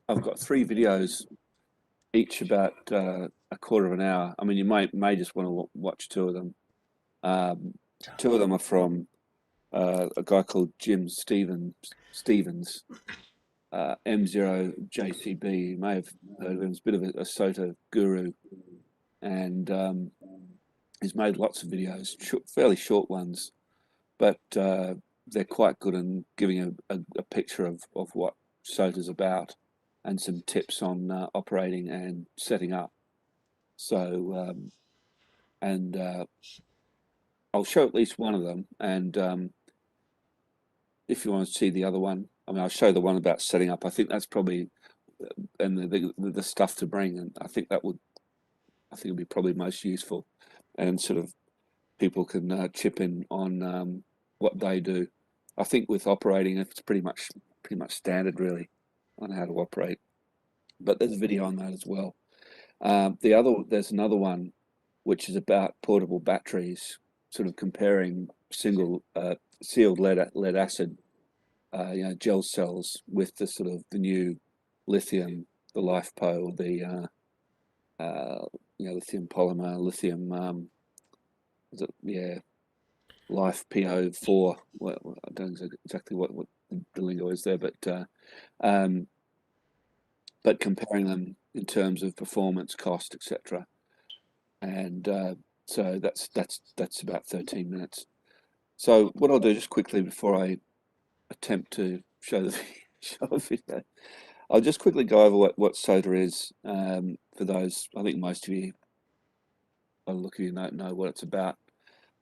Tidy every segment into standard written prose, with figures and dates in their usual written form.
I've got 3 videos, each about a quarter of an hour. I mean, you may just want to watch 2 of them. 2 of them are from a guy called Jim Stevens, M0JCB. You may have heard of him. He's a bit of a SOTA guru, and he's made lots of videos, fairly short ones, but they're quite good in giving a picture of what SOTA's about and some tips on operating and setting up. So, I'll show at least one of them, and if you want to see the other one, I mean, I'll show the one about setting up. I think that's probably and the stuff to bring, and I think it'd be probably most useful, and sort of people can chip in on what they do. I think with operating, it's pretty much standard really on how to operate, but there's a video on that as well. There's another one which is about portable batteries, sort of comparing single sealed lead acid gel cells with the sort of the new lithium, the LiFePO, or the lithium polymer, lithium LiFePO4. I don't know exactly what the lingo is there, but comparing them in terms of performance, cost, etc. And so that's about 13 minutes. So what I'll do just quickly before I attempt to show the video, I'll just quickly go over what SOTA is for those. I think most of you, a look at you, know what it's about.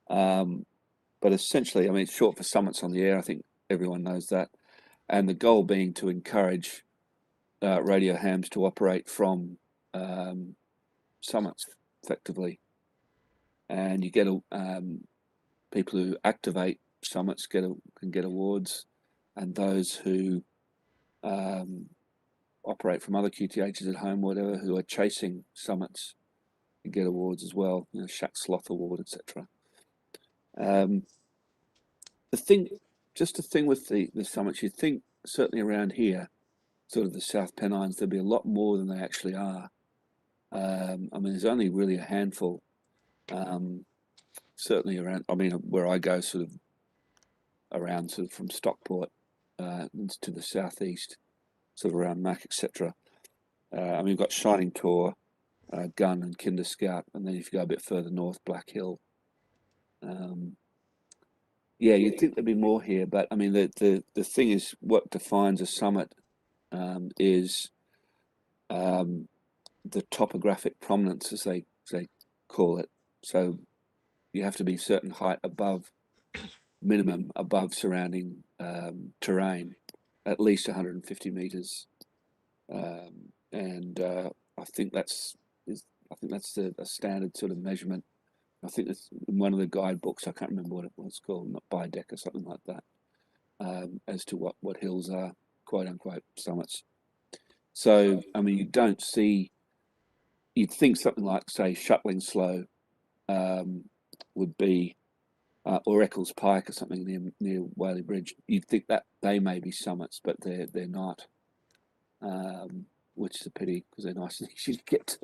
But essentially, I mean, it's short for Summits on the Air. I think everyone knows that. And the goal being to encourage radio hams to operate from summits effectively. And you get people who activate summits can get awards, and those who operate from other QTHs at home, whatever, who are chasing summits, can get awards as well. Shack Sloth Award, etc. The thing with the summits, you'd think certainly around here, sort of the South Pennines, there'd be a lot more than they actually are. I mean, there's only really a handful. Certainly around, I mean, where I go, sort of around, sort of from Stockport to the southeast, sort of around Mac, etc. I mean, we've got Shining Tor, Gun, and Kinder Scout, and then if you go a bit further north, Black Hill. Yeah, you'd think there'd be more here, but I mean, the thing is, what defines a summit is the topographic prominence, as they call it. So you have to be certain height minimum above surrounding terrain, at least 150 meters, and I think that's a standard sort of measurement. I think it's in one of the guidebooks. I can't remember what it was called, not Bideck or something like that, as to what hills are quote unquote summits. So I mean, you'd think something like, say, Shuttling Slow would be, or Eccles Pike or something near Whaley Bridge. You'd think that they may be summits, but they're not, which is a pity because they're nice and easy to get to.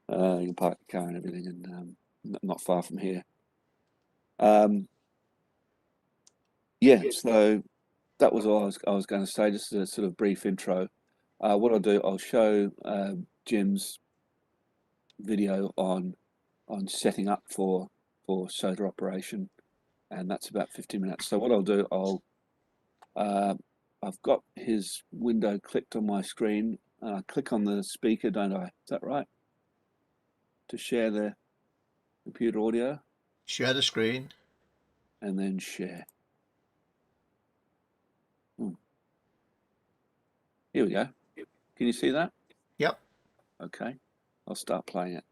You can park the car and everything, and not far from here. Yeah, so that was all I was going to say. Just a sort of brief intro. What I'll do, I'll show Jim's video on setting up for SOTA operation, and that's about 50 minutes. So what I'll do, I've got his window clicked on my screen. Click on the speaker, don't I? Is that right? To share the computer audio. Share the screen. And then share. Here we go. Can you see that? Yep. Okay. I'll start playing it.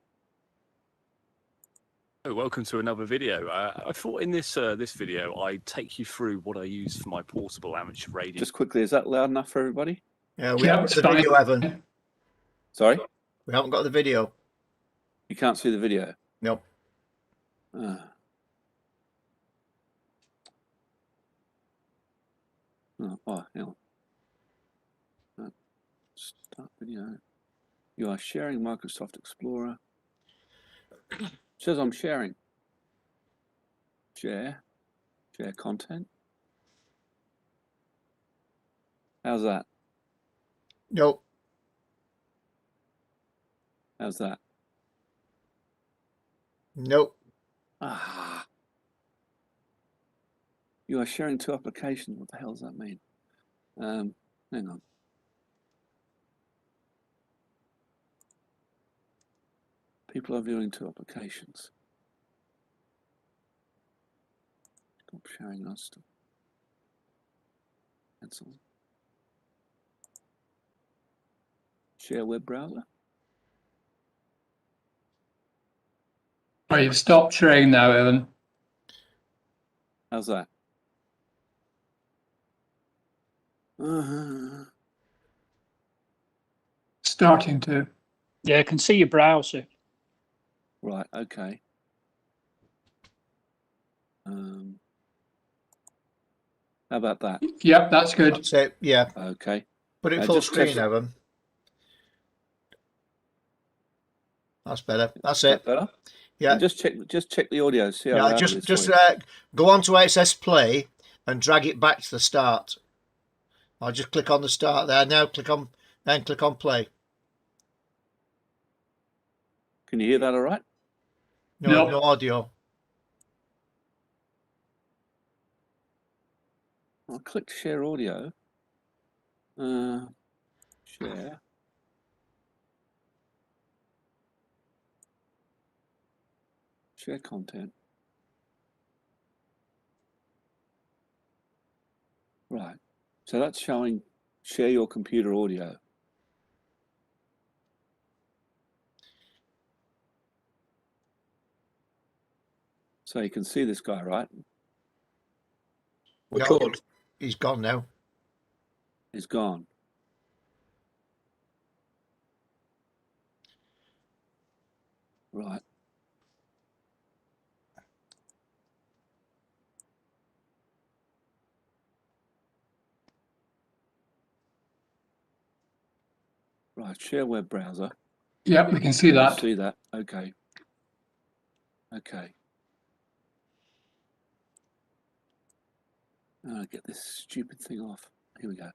Welcome to another video. I thought in this video I'd take you through what I use for my portable amateur radio. Just quickly, is that loud enough for everybody? Yeah, we haven't got the video, Evan. Sorry? We haven't got the video. You can't see the video? Nope. Oh, hang on. Start video. You are sharing Microsoft Explorer. Says I'm sharing. Share content. How's that? Nope. How's that? Nope. Ah. You are sharing 2 applications. What the hell does that mean? Hang on. People are viewing 2 applications. Stop sharing us. Cancel. Share web browser. Oh, you've stopped sharing now, Evan. How's that? Starting to. Yeah, I can see your browser. Right, okay. How about that? Yep, that's good. That's it. Yeah. Okay. Put it full Just screen, test- Evan. That's better. That's Is that it. better? Yeah. And just check the audio. See how Yeah. loud it Just is just for you. go on to where it says play and drag it back to the start. I'll just click on the start there. Now click on play. Can you hear that all right? No, Nope. no audio. I'll click share audio. Share. Share content. Right. So that's showing share your computer audio. So you can see this guy, right? We could. He's gone now. He's gone. Right. Right. Share web browser. Yep, we can see that. See that? Okay. Okay. Get this stupid thing off. Here we go.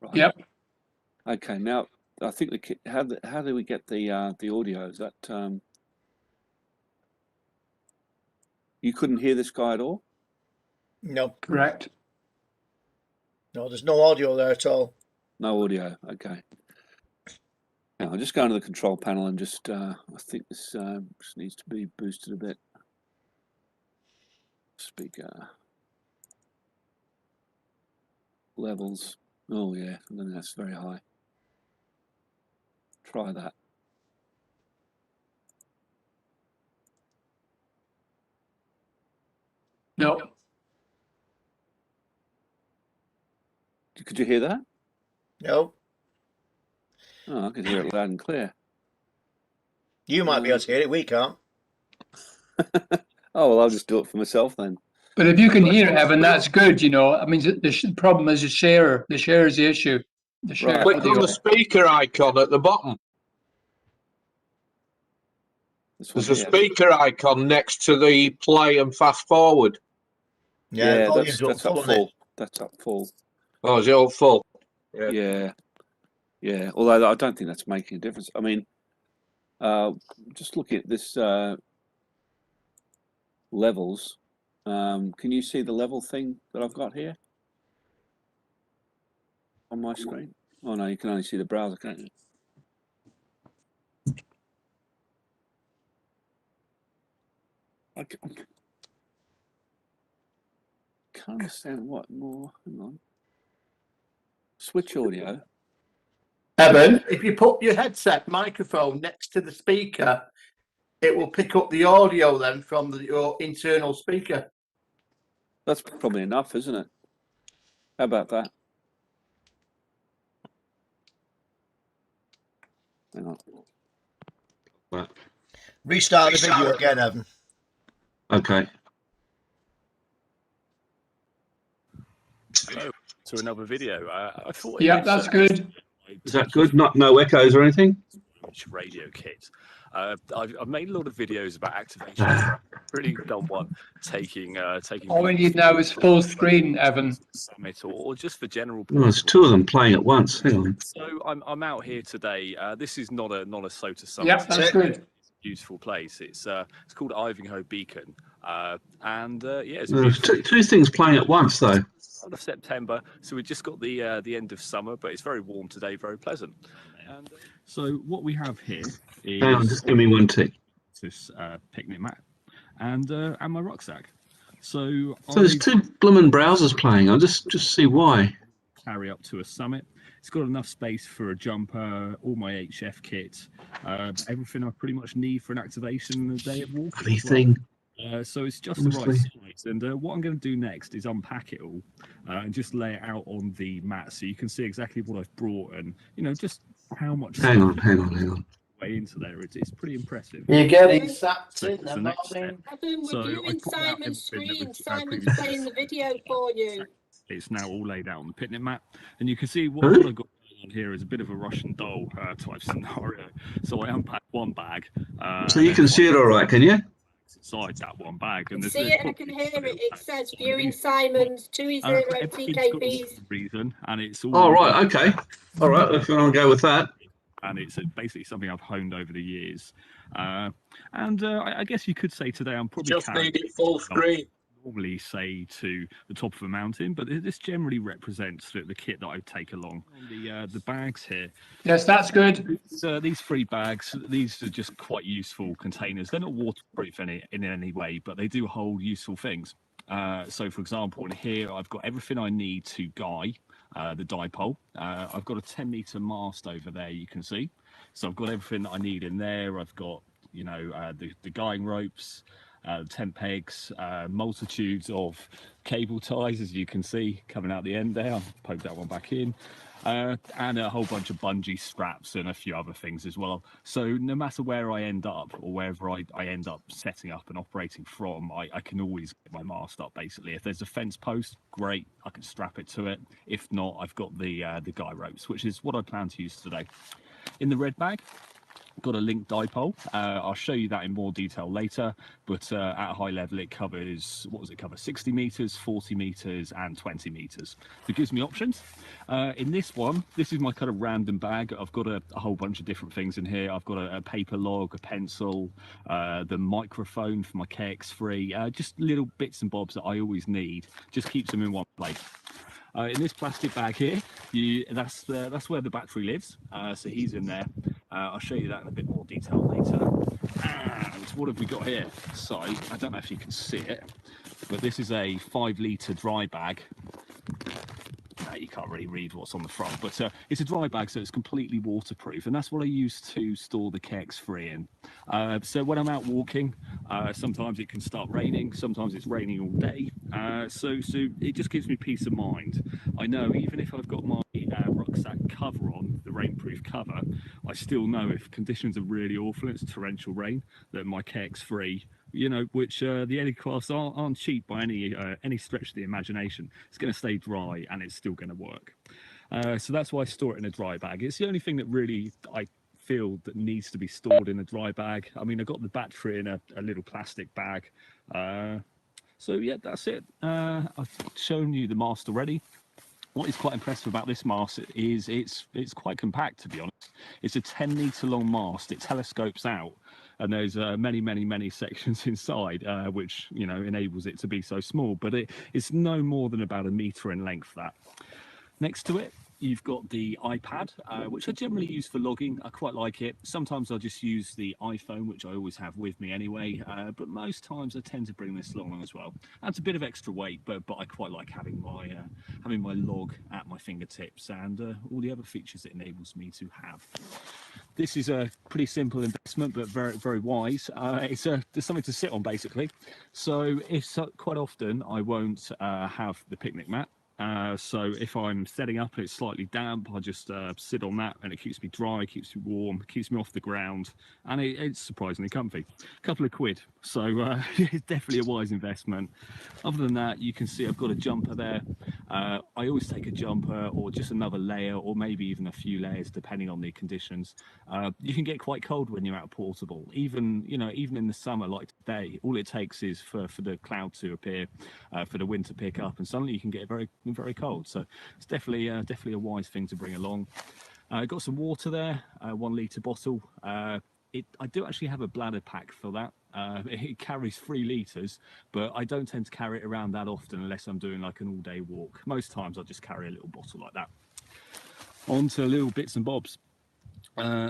Right. Yep. Okay. Now I think how do we get the audio? Is that you couldn't hear this guy at all? No, Correct. no, there's no audio there at all. No audio. Okay. Now I'll just go into the control panel and just I think this just needs to be boosted a bit. Speaker levels. Oh yeah, I think that's very high. Try that. Nope. Could you hear that? No, Oh, I could hear it loud and clear. you might be able to hear it. We can't. Oh well, I'll just do it for myself then. But if you can hear it, Evan, that's good, you know. I mean, the problem is the share. The share is the issue. The share Right. Click on audio. the speaker icon at the bottom. This one There's a here. speaker icon next to the play and fast forward. Yeah, Yeah, volume's that's full up on it. full. That's up full. Oh, is it all full? Yeah, yeah. Although I don't think that's making a difference. I mean, just looking at this levels. Can you see the level thing that I've got here on my screen? Oh no, you can only see the browser, can't you? I can't understand what more. Hang on. Switch audio. Evan, if you put your headset microphone next to the speaker, it will pick up the audio then from your internal speaker. That's probably enough, isn't it? How about that? Hang on. Restart the video again, Evan. Okay. So to another video. I thought. Yeah, that's good. Is that good? No echoes or anything? Radio kit. I've made a lot of videos about activation. Really done one taking. All we need now is full screen, Evan. Summit or just for general. Oh, there's two of them playing at once. Hang on. So I'm out here today. This is not a SOTA summit. Yeah, that's good. Beautiful place. It's called Ivanhoe Beacon, and yeah, it's There's two things playing at once though. of September, so we've just got the end of summer, but it's very warm today, very pleasant. And so what we have here is Hang on, just give me one tick. this picnic mat and my rucksack. So there's two bloomin' browsers playing. I'll just see why. Carry up to a summit. It's got enough space for a jumper, all my HF kit, everything I pretty much need for an activation in a day of walking. Bloody thing. So it's just the right size. And what I'm going to do next is unpack it all and just lay it out on the mat so you can see exactly what I've brought and, you know, just how much. Hang on. Way into there. It's pretty impressive. You're getting sapped in the there, next Martin. So We're I viewing put out Simon's everything that screen. was, Simon's playing the video for you. It's now all laid out on the picnic mat, and you can see what I've got on here is a bit of a Russian doll type scenario. So I unpacked one bag. So you can see it all right, can you? Inside that one bag, and See it, I can hear it. It says viewing Simon's 2E0TKB's. Reason, and it's all. Oh right, okay. All right, if you want to go with that. And it's basically something I've honed over the years. I guess you could say today I'm probably Just need it full screen. Normally say to the top of a mountain, but this generally represents the kit that I take along. The bags here. Yes, that's good. These 3 bags, these are just quite useful containers. They're not waterproof in any way, but they do hold useful things. So, for example, in here I've got everything I need to guy the dipole. I've got a 10-meter mast over there, you can see. So I've got everything that I need in there. I've got, you know, the guying ropes, 10 pegs, multitudes of cable ties, as you can see, coming out the end there. I'll poke that one back in. And a whole bunch of bungee straps and a few other things as well. So no matter where I end up or wherever I end up setting up and operating from, I can always get my mast up, basically. If there's a fence post, great, I can strap it to it. If not, I've got the guy ropes, which is what I plan to use today. In the red bag, got a linked dipole. I'll show you that in more detail later, but at a high level it covers, what does it cover, 60 meters, 40 meters and 20 meters. It gives me options. In this one, this is my kind of random bag. I've got a whole bunch of different things in here. I've got a paper log, a pencil, the microphone for my KX3, just little bits and bobs that I always need. Just keeps them in one place. In this plastic bag here, that's where the battery lives. So he's in there. I'll show you that in a bit more detail later. And what have we got here? So I don't know if you can see it, but this is a 5-litre dry bag. No, you can't really read what's on the front, but it's a dry bag, so it's completely waterproof, and that's what I use to store the KX3 in. So when I'm out walking, sometimes it can start raining, sometimes it's raining all day, so it just gives me peace of mind. I know even if I've got my rucksack cover on, the rainproof cover, I still know if conditions are really awful, it's torrential rain, that my KX3, you know, which the aircrafts aren't cheap by any stretch of the imagination. It's going to stay dry and it's still going to work. So that's why I store it in a dry bag. It's the only thing that really I feel that needs to be stored in a dry bag. I mean, I got the battery in a little plastic bag. So yeah, that's it. I've shown you the mast already. What is quite impressive about this mast is it's quite compact, to be honest. It's a 10-meter long mast. It telescopes out, and there's many sections inside, which, you know, enables it to be so small. But it's no more than about 1 meter in length. That next to it, you've got the iPad, which I generally use for logging. I quite like it. Sometimes I'll just use the iPhone, which I always have with me anyway. But most times I tend to bring this along as well. Adds a bit of extra weight, but I quite like having my log at my fingertips and all the other features it enables me to have. This is a pretty simple investment, but very wise. There's something to sit on, basically. So quite often I won't have the picnic mat. So if I'm setting up and it's slightly damp, I just sit on that, and it keeps me dry, keeps me warm, keeps me off the ground, and it's surprisingly comfy. A couple of quid, so it's definitely a wise investment. Other than that, you can see I've got a jumper there. I always take a jumper or just another layer, or maybe even a few layers depending on the conditions. You can get quite cold when you're out portable, even even in the summer like today. All it takes is for the cloud to appear, for the wind to pick up, and suddenly you can get very cold. So it's definitely a wise thing to bring along. Got some water there, 1 litre bottle. I do actually have a bladder pack for that. It carries 3 litres, but I don't tend to carry it around that often unless I'm doing like an all-day walk. Most times I just carry a little bottle like that. On to little bits and bobs.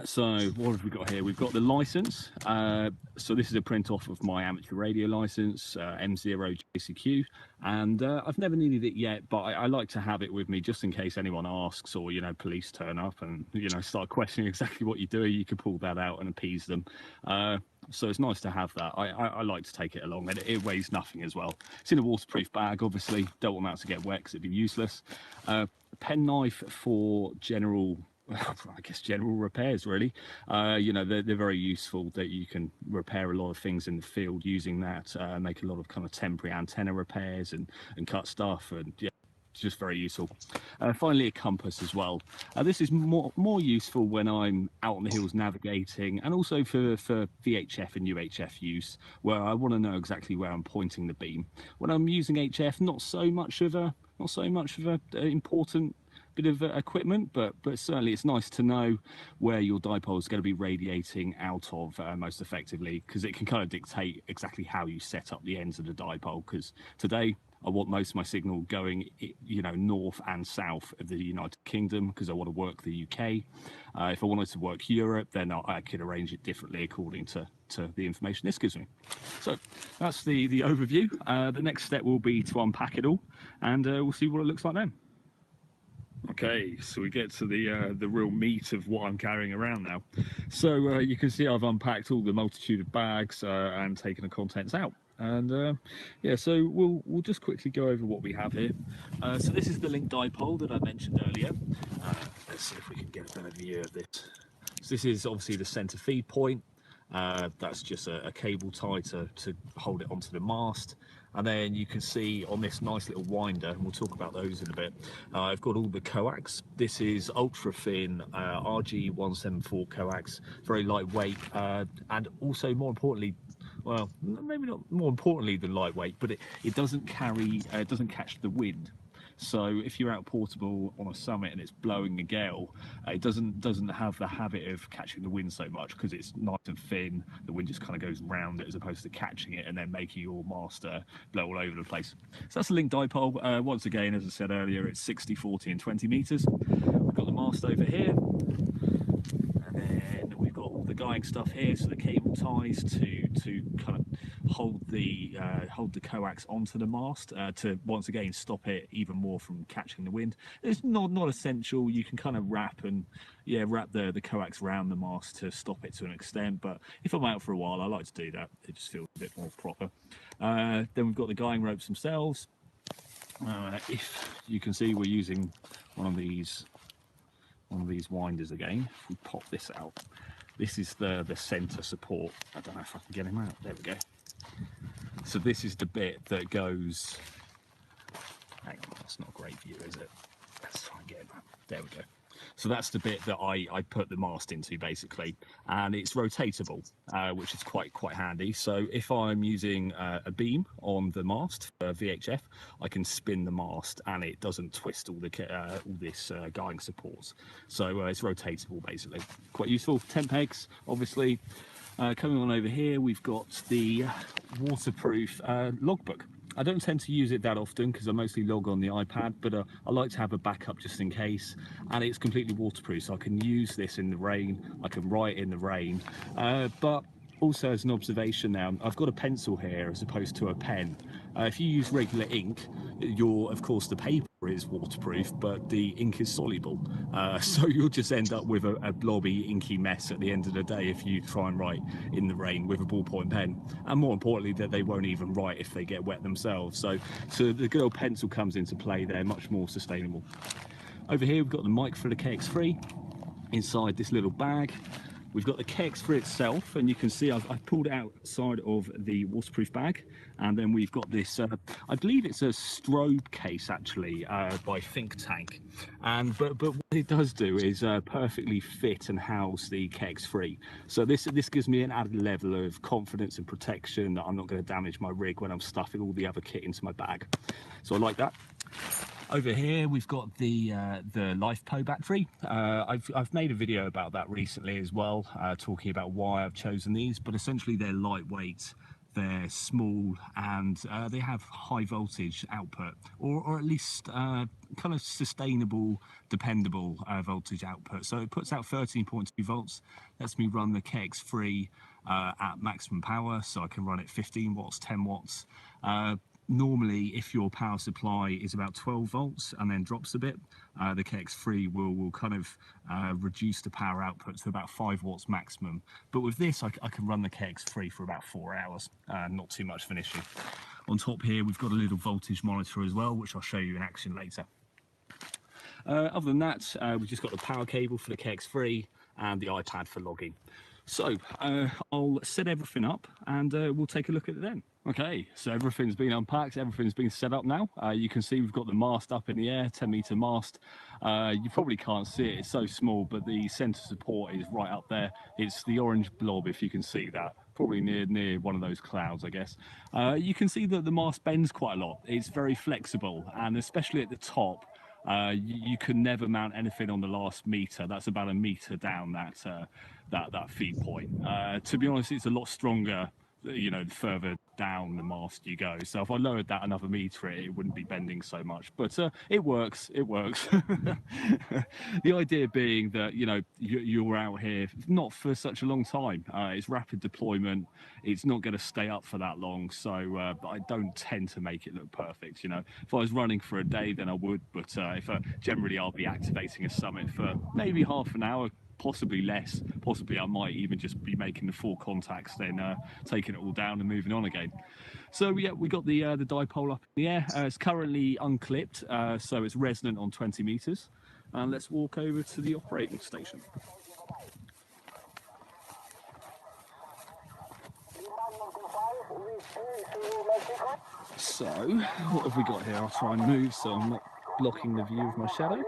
So what have we got here? We've got the license. So this is a print off of my amateur radio license, M0TJU, and I've never needed it yet, but I like to have it with me just in case anyone asks, or police turn up and start questioning exactly what you're doing. You can pull that out and appease them. So it's nice to have that. I like to take it along, and it weighs nothing as well. It's in a waterproof bag, obviously. Don't want that to get wet because it'd be useless. Pen knife for general repairs, really. They're very useful, that you can repair a lot of things in the field using that, make a lot of kind of temporary antenna repairs and cut stuff, and yeah, it's just very useful. Finally, a compass as well. This is more useful when I'm out on the hills navigating, and also for VHF and UHF use, where I want to know exactly where I'm pointing the beam. When I'm using HF, not so much of a important bit of equipment, but certainly it's nice to know where your dipole is going to be radiating out of most effectively, because it can kind of dictate exactly how you set up the ends of the dipole. Because today I want most of my signal going north and south of the United Kingdom, because I want to work the UK. If I wanted to work Europe, then I could arrange it differently according to the information this gives me. So that's the overview. The next step will be to unpack it all, and we'll see what it looks like then. Okay, so we get to the real meat of what I'm carrying around now. So you can see I've unpacked all the multitude of bags and taken the contents out. And yeah, so we'll just quickly go over what we have here. So this is the link dipole that I mentioned earlier. Let's see if we can get a better view of this. So this is obviously the center feed point. That's just a cable tie to hold it onto the mast. And then you can see on this nice little winder, and we'll talk about those in a bit, I've got all the coax. This is ultra thin RG174 coax, very lightweight, and also more importantly, well, maybe not more importantly than lightweight, but it doesn't catch the wind. So if you're out portable on a summit and it's blowing a gale, it doesn't have the habit of catching the wind so much, because it's nice and thin. The wind just kind of goes around it as opposed to catching it and then making your mast blow all over the place. So that's the link dipole. Once again, as I said earlier, it's 60, 40 and 20 meters. We've got the mast over here, and then we've got all the guying stuff here, so the cable ties to kind of hold the coax onto the mast, to once again stop it even more from catching the wind. It's not essential. You can kind of wrap the coax around the mast to stop it to an extent, but if I'm out for a while, I like to do that. It just feels a bit more proper. Then we've got the guying ropes themselves. If you can see, we're using one of these winders again. If we pop this out, this is the center support. I don't know if I can get him out. There we go. So this is the bit that goes, hang on, that's not a great view, is it? Let's try and get it out. There we go. So that's the bit that I put the mast into, basically, and it's rotatable, which is quite handy. So if I'm using a beam on the mast for VHF, I can spin the mast and it doesn't twist all this guying supports. So it's rotatable, basically. Quite useful. 10 pegs, obviously. Coming on over here, we've got the waterproof logbook. I don't tend to use it that often because I mostly log on the iPad, but I like to have a backup just in case. And it's completely waterproof, so I can use this in the rain. I can write in the rain. But also as an observation now, I've got a pencil here as opposed to a pen. If you use regular ink, of course the paper is waterproof, but the ink is soluble. So you'll just end up with a blobby, inky mess at the end of the day if you try and write in the rain with a ballpoint pen. And more importantly, that they won't even write if they get wet themselves. So the good old pencil comes into play there, much more sustainable. Over here, we've got the mic for the KX3 inside this little bag. We've got the KX3 itself, and you can see I've pulled it outside of the waterproof bag, and then we've got this, I believe it's a strobe case actually, by Think Tank, and but what it does do is perfectly fit and house the KX3. So this gives me an added level of confidence and protection that I'm not going to damage my rig when I'm stuffing all the other kit into my bag. So I like that. Over here we've got the LifePo battery. I've made a video about that recently as well, talking about why I've chosen these, but essentially they're lightweight, they're small, and they have high voltage output, or at least kind of sustainable, dependable voltage output. So it puts out 13.2 volts, lets me run the KX3 at maximum power, so I can run it 15 watts, 10 watts. Normally, if your power supply is about 12 volts and then drops a bit, the KX3 will kind of reduce the power output to about 5 watts maximum. But with this, I can run the KX3 for about 4 hours, not too much of an issue. On top here, we've got a little voltage monitor as well, which I'll show you in action later. Other than that, we've just got the power cable for the KX3 and the iPad for logging. So I'll set everything up and we'll take a look at it then. Okay, so everything's been unpacked, everything's been set up now. You can see we've got the mast up in the air, 10-meter mast. You probably can't see it, it's so small, but the center support is right up there. It's the orange blob, if you can see that, probably near one of those clouds, I guess. You can see that the mast bends quite a lot. It's very flexible, and especially at the top, you can never mount anything on the last meter. That's about a meter down that feed point. To be honest, it's a lot stronger, you know, further down the mast you go. So if I lowered that another meter, it wouldn't be bending so much. But it works. The idea being that, you know, you're out here not for such a long time. It's rapid deployment. It's not going to stay up for that long. So I don't tend to make it look perfect. You know, if I was running for a day, then I would. But generally, I'll be activating a summit for maybe half an hour, possibly less. Possibly I might even just be making the 4 contacts, then taking it all down and moving on again. So yeah, we got the dipole up in the air. It's currently unclipped, so it's resonant on 20 meters. And let's walk over to the operating station. So what have we got here? I'll try and move so I'm not blocking the view of my shadow.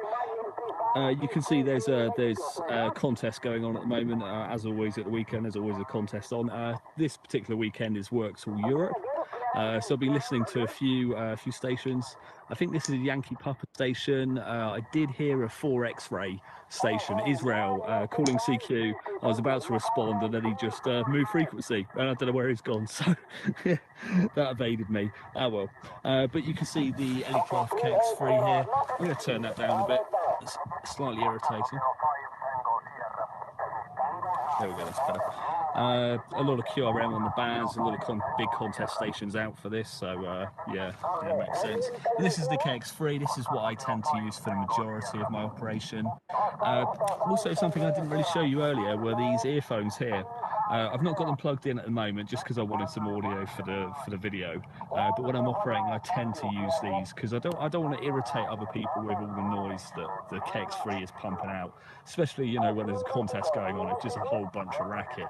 You can see there's a contest going on at the moment. As always at the weekend, there's always a contest on. This particular weekend is Works All Europe. So I'll be listening to a few stations. I think this is a Yankee Papa station. I did hear a 4X-ray station, Israel, calling CQ. I was about to respond, and then he just moved frequency, and I don't know where he's gone. So that evaded me. Oh well. But you can see the Ellicraft KX3 here. I'm going to turn that down a bit. It's slightly irritating. There we go, that's better. A lot of QRM on the bands, a lot of big contest stations out for this, so yeah, makes sense. And this is the KX3, this is what I tend to use for the majority of my operation. Also, something I didn't really show you earlier were these earphones here. I've not got them plugged in at the moment just because I wanted some audio for the video. But when I'm operating, I tend to use these because I don't want to irritate other people with all the noise that the KX3 is pumping out. Especially, you know, when there's a contest going on, it's just a whole bunch of racket.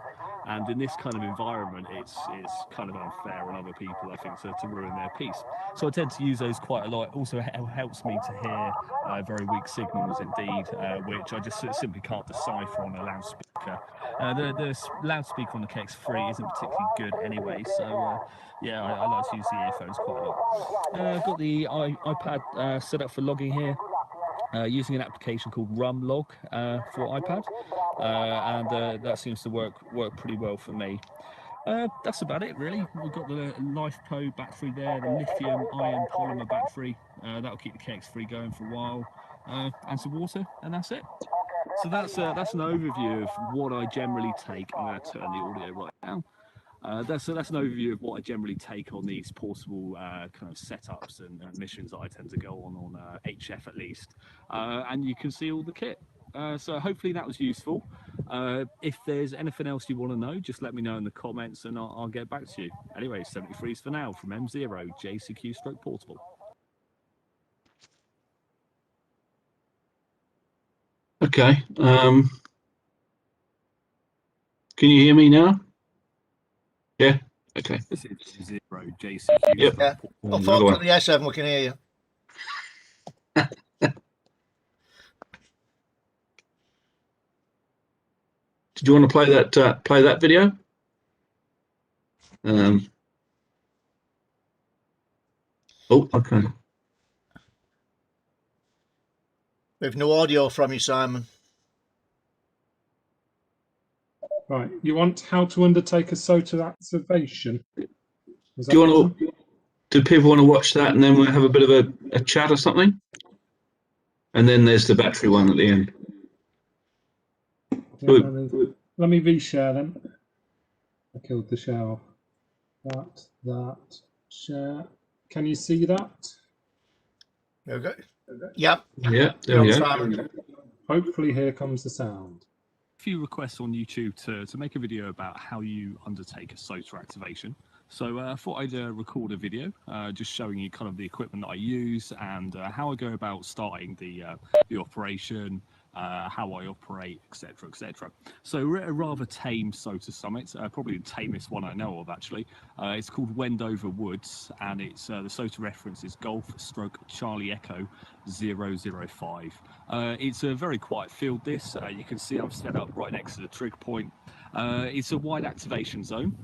And in this kind of environment, it's kind of unfair on other people, I think, to ruin their piece. So I tend to use those quite a lot. Also, it helps me to hear very weak signals indeed, which I just simply can't decipher on a loudspeaker. The loudspeaker on the KX3 isn't particularly good anyway, so yeah, I like to use the earphones quite a lot. I've got the iPad set up for logging here. Using an application called RumLog for iPad, and that seems to work pretty well for me. That's about it really. We've got the LifePo battery there, the lithium-ion polymer battery. That'll keep the KX3 going for a while, and some water, and that's it. So that's an overview of what I generally take. I'm going to turn the audio right now. That's an overview of what I generally take on these portable kind of setups and missions that I tend to go on HF at least. And you can see all the kit. So hopefully that was useful. If there's anything else you want to know, just let me know in the comments and I'll get back to you. Anyway, 73s for now from M0TJU Portable. Okay. Can you hear me now? Yeah. Okay. This is 0JCQ. Yep. Yeah. Unfortunately, yes, Evan, we can hear you. Did you want to play that video? Oh, okay. We've no audio from you, Simon. Right. You want how to undertake a SOTA activation? Do people want to watch that and then we'll have a bit of a chat or something? And then there's the battery one at the end. Yeah, let me reshare then. I killed the share off. That, share. Can you see that? There we go. Yep. Yeah, there we go. Hopefully here comes the sound. A few requests on YouTube to make a video about how you undertake a SOTA activation. So I thought I'd record a video just showing you kind of the equipment that I use and how I go about starting the operation, how I operate, etc., etc. So we're at a rather tame SOTA summit, probably the tamest one I know of actually. It's called Wendover Woods, and it's the SOTA reference is Golf/Charlie Echo 005. It's a very quiet field. This you can see I'm set up right next to the trig point. It's a wide activation zone,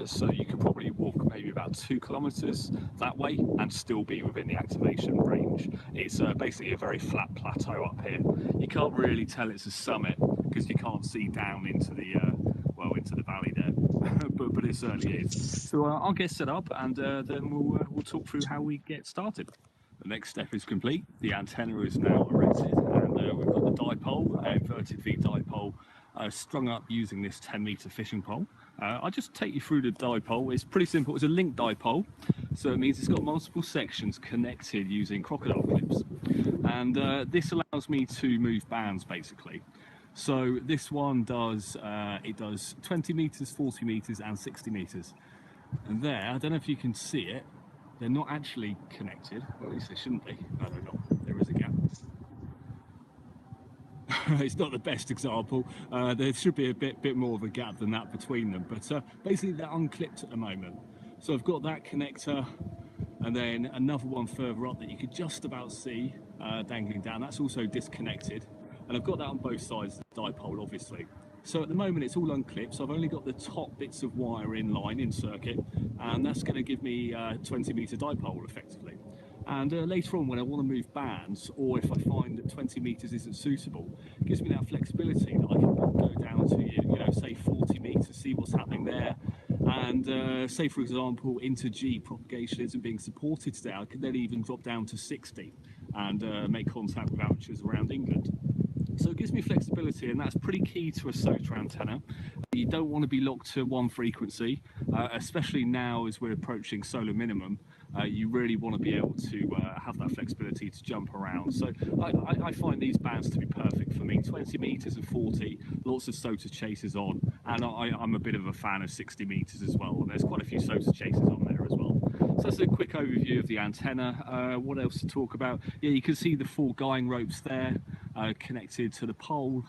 so you can probably walk maybe about 2 kilometers that way and still be within the activation range. It's basically a very flat plateau up here. You can't really tell it's a summit because you can't see down into the into the valley there, but it certainly is. So I'll get set up and then we'll talk through how we get started. The next step is complete. The antenna is now erected, and we've got the dipole, inverted V dipole, strung up using this 10-meter fishing pole. I'll just take you through the dipole. It's pretty simple. It's a linked dipole, so it means it's got multiple sections connected using crocodile clips, and this allows me to move bands basically. So this one does it does 20 meters, 40 meters, and 60 meters. And there, I don't know if you can see it. They're not actually connected, or at least they shouldn't be. No, they're not. There is a gap. It's not the best example. There should be a bit more of a gap than that between them, but basically they're unclipped at the moment. So I've got that connector, and then another one further up that you could just about see dangling down. That's also disconnected, and I've got that on both sides of the dipole, obviously. So at the moment it's all unclipped, so I've only got the top bits of wire in line, in circuit, and that's going to give me 20-meter dipole effectively. And later on when I want to move bands, or if I find that 20 meters isn't suitable, it gives me that flexibility that I can go down to, you know, say 40 meters, see what's happening there. And say, for example, into G propagation isn't being supported today, I could then even drop down to 60 and make contact with amateurs around England. So it gives me flexibility, and that's pretty key to a SOTA antenna. You don't want to be locked to one frequency, especially now as we're approaching solar minimum. You really want to be able to have that flexibility to jump around. So I find these bands to be perfect for me. 20 meters and 40, lots of SOTA chasers on, and I'm a bit of a fan of 60 meters as well. And there's quite a few SOTA chasers on there as well. So that's a quick overview of the antenna. What else to talk about? Yeah, you can see the 4 guying ropes there connected to the pole.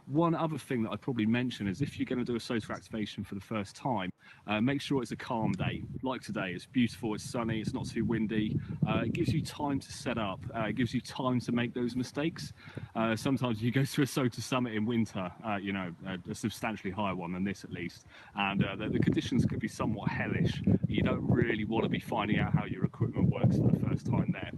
One other thing that I'd probably mention is if you're going to do a SOTA activation for the first time, make sure it's a calm day. Like today, it's beautiful, it's sunny, it's not too windy. It gives you time to set up. It gives you time to make those mistakes. Sometimes you go to a SOTA summit in winter, you know, a substantially higher one than this at least, and the conditions could be somewhat hellish. You don't really want to be finding out how your equipment works for the first time there.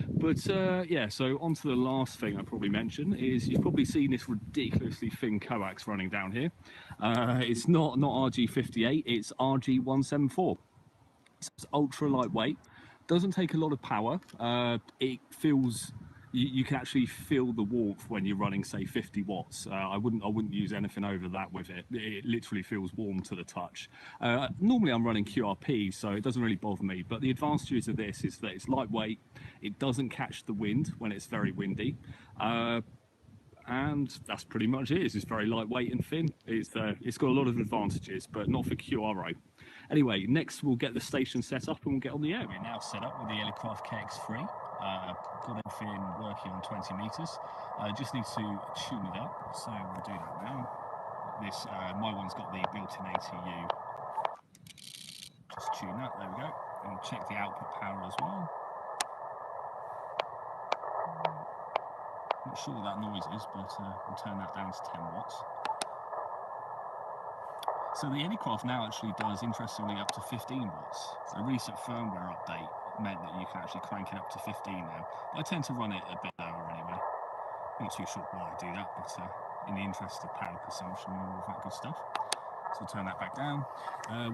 But yeah, so on to the last thing I'll probably mention is you've probably seen this ridiculously thin coax running down here. It's not RG58, it's RG174. It's ultra lightweight, doesn't take a lot of power. It feels you can actually feel the warmth when you're running, say, 50 watts. I wouldn't use anything over that with it. It literally feels warm to the touch. Normally I'm running QRP, so it doesn't really bother me. But the advantages of this is that it's lightweight. It doesn't catch the wind when it's very windy. And that's pretty much it. It's just very lightweight and thin. It's got a lot of advantages, but not for QRO. Anyway, next we'll get the station set up and we'll get on the air. We're now set up with the Elecraft KX3. Got everything working on 20 meters. Just need to tune it up, so we'll do that now. This my one's got the built-in ATU. Just tune that. There we go. And we'll check the output power as well. Not sure what that noise is, but we'll turn that down to 10 watts. So the Elecraft now actually does, interestingly, up to 15 watts. A recent firmware update meant that you can actually crank it up to 15 now. But I tend to run it a bit lower anyway. Not too sure why I do that, but in the interest of power consumption and all of that good stuff. So we'll turn that back down.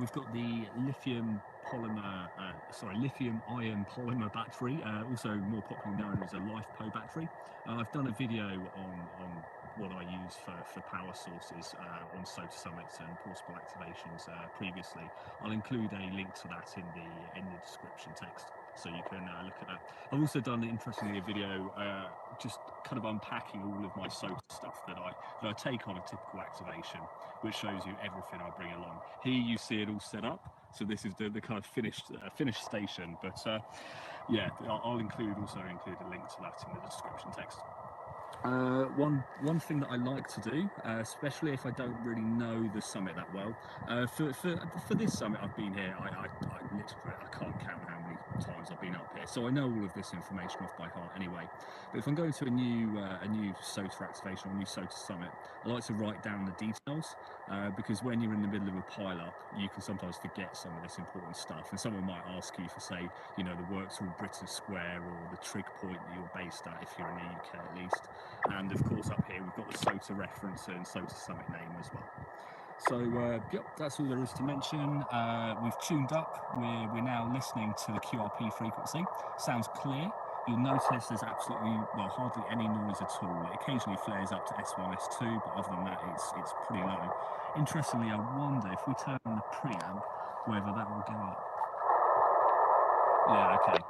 We've got the lithium ion polymer battery, also more popularly known as a LiFePO battery. I've done a video on what I use for power sources on SOTA summits and portable activations previously. I'll include a link to that in the description text, so you can look at that. I've also done, interestingly, a video just kind of unpacking all of my SOTA stuff that I take on a typical activation, which shows you everything I bring along. Here you see it all set up, so this is the kind of finished station. But yeah, I'll also include a link to that in the description text. One thing that I like to do, especially if I don't really know the summit that well, for this summit I've been here, I literally can't count how many times I've been up here, so I know all of this information off by heart anyway. But if I'm going to a new SOTA activation or a new SOTA summit, I like to write down the details, because when you're in the middle of a pile-up, you can sometimes forget some of this important stuff, and someone might ask you for, say, you know, the works all Britain Square or the trig point that you're based at, if you're in the UK at least. And of course up here we've got the SOTA reference and SOTA summit name as well. So yep, that's all there is to mention. We've tuned up. We're now listening to the QRP frequency. Sounds clear. You'll notice there's absolutely, well, hardly any noise at all. It occasionally flares up to S1, S2, but other than that, it's pretty low. Interestingly, I wonder if we turn on the preamp, whether that will go up. Yeah, okay.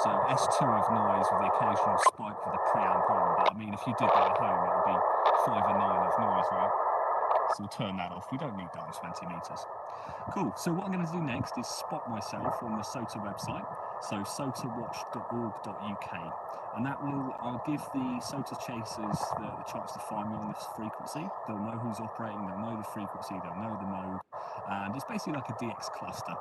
So S2 of noise with the occasional spike with the preamp on, but I mean, if you did that at home, it would be 5 and 9 of noise, right? So we'll turn that off. We don't need that on 20 meters. Cool. So what I'm going to do next is spot myself on the SOTA website, so sotawatch.org.uk, and I'll give the SOTA chasers the chance to find me on this frequency. They'll know who's operating, they'll know the frequency, they'll know the mode, and it's basically like a DX cluster.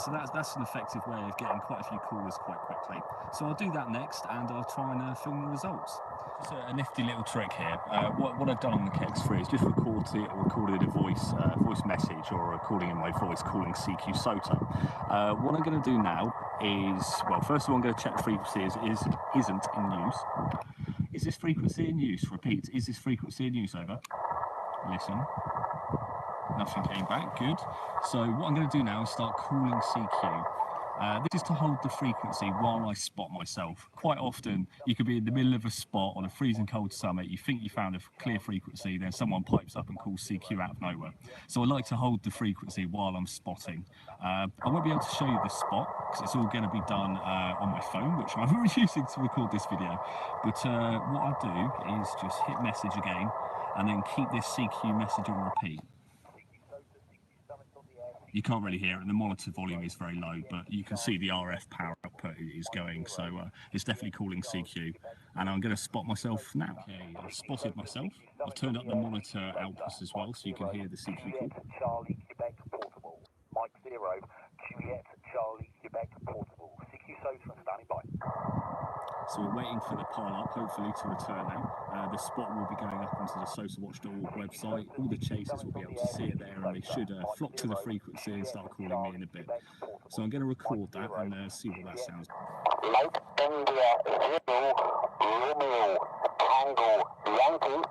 So that's an effective way of getting quite a few callers quite quickly. So I'll do that next, and I'll try and film the results. Just a nifty little trick here. What I've done on the KX3 is just recorded a voice message, or a recording in my voice calling CQ SOTA. What I'm going to do now is, well, first of all, I'm going to check the frequency isn't in use. Is this frequency in use? Repeat, is this frequency in use? Over. Listen. Nothing came back. Good. So what I'm going to do now is start calling CQ. This is to hold the frequency while I spot myself. Quite often, you could be in the middle of a spot on a freezing cold summit, you think you found a clear frequency, then someone pipes up and calls CQ out of nowhere. So I like to hold the frequency while I'm spotting. I won't be able to show you the spot, because it's all going to be done on my phone, which I'm using to record this video. But what I'll do is just hit message again, and then keep this CQ message on repeat. You can't really hear it, and the monitor volume is very low, but you can see the RF power output is going, so it's definitely calling CQ. And I'm going to spot myself now. Okay, I've spotted myself. I've turned up the monitor outputs as well, so you can hear the CQ call. Charlie, Quebec, portable. Mike 0, Juliet, Charlie, Quebec, portable. CQ SOTA standing by. So we're waiting for the pile-up, hopefully, to return now. The spot will be going up onto the SOTAWatch.org website. All the chasers will be able to see it there, and they should flock to the frequency and start calling me in a bit. So I'm going to record that and see what that sounds like. Mike India 0, Romeo, Tango, Yankee.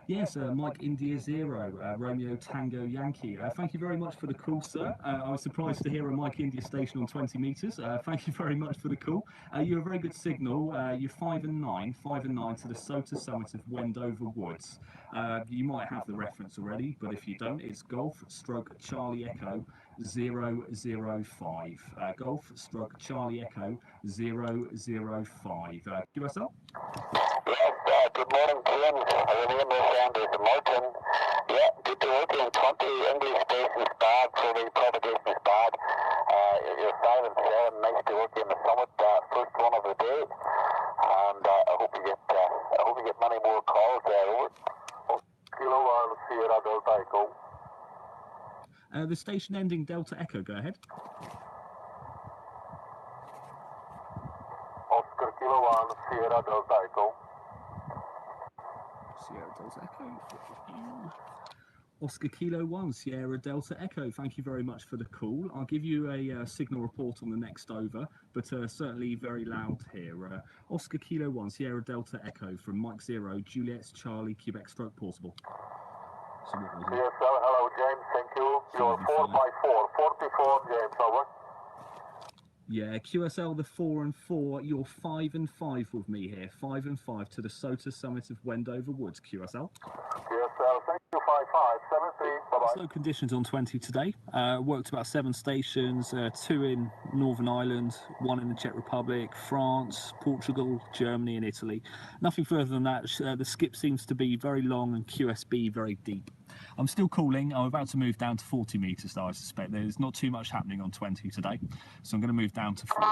Yes, Mike India Zero, Romeo Tango Yankee. Thank you very much for the call, sir. I was surprised to hear a Mike India station on 20 metres. Thank you very much for the call. You're a very good signal. You're 5 and 9 to the SOTA summit of Wendover Woods. You might have the reference already, but if you don't, it's Golf Stroke Charlie Echo 005. Golf Stroke Charlie Echo 005. QSL? Yes, good morning, James. My name is Andrew Martin. Yeah, did the work in 20 English spaces bad, so the propagation is bad. You're 5 and 7, nice to work in the summit, first one of the day. And I hope you get many more calls there. Over. Kilo Sierra Delta Echo. The station ending Delta Echo, go ahead. Oscar Kilo 1 Sierra Delta Echo. Sierra Delta Echo. Oscar Kilo 1 Sierra Delta Echo. Thank you very much for the call. I'll give you a signal report on the next over, but certainly very loud here. Oscar Kilo 1 Sierra Delta Echo from Mike 0 Juliet Charlie Quebec Stroke Portable. So what was it? Yes, hello James, thank you. You're 4x4, 44 James, over. Yeah, QSL the 4 and 4. You're 5 and 5 with me here. 5 and 5 to the SOTA summit of Wendover Woods. QSL. QSL, thank you. 5573. Bye-bye. Slow conditions on 20 today. Worked about 7 stations, 2 in Northern Ireland, 1 in the Czech Republic, France, Portugal, Germany, and Italy. Nothing further than that. The skip seems to be very long and QSB very deep. I'm still calling. I'm about to move down to 40 metres though, I suspect. There's not too much happening on 20 today. So I'm going to move down to 40.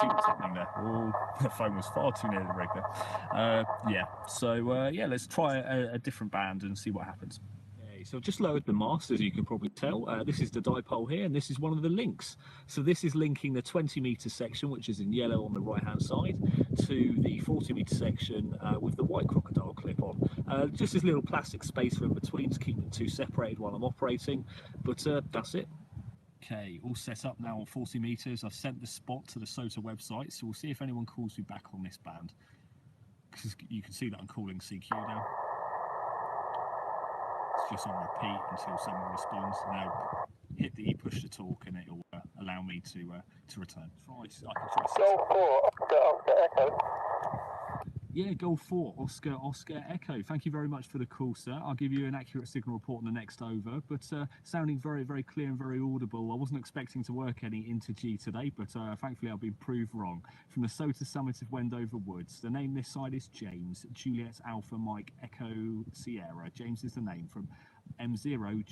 See what's happening there. Oh, the phone was far too near the rig there. Yeah, so yeah, let's try a different band and see what happens. So I've just lowered the mast, as you can probably tell. This is the dipole here, and this is one of the links. So this is linking the 20 metre section, which is in yellow on the right-hand side, to the 40 metre section with the white crocodile clip on. Just this little plastic spacer in between to keep the two separated while I'm operating, but that's it. Okay, all set up now on 40 metres. I've sent the spot to the SOTA website, so we'll see if anyone calls me back on this band. Because you can see that I'm calling CQ now. It's just on repeat until someone responds. Now hit the push to talk and it'll allow me to return. I can try. Go 4, Oscar Echo. Yeah, Golf 4, Oscar Echo. Thank you very much for the call, sir. I'll give you an accurate signal report on the next over, but sounding very, very clear and very audible. I wasn't expecting to work any into G today, but thankfully I've been proved wrong. From the SOTA summit of Wendover Woods. The name this side is James, Juliet Alpha Mike Echo Sierra. James is the name from M0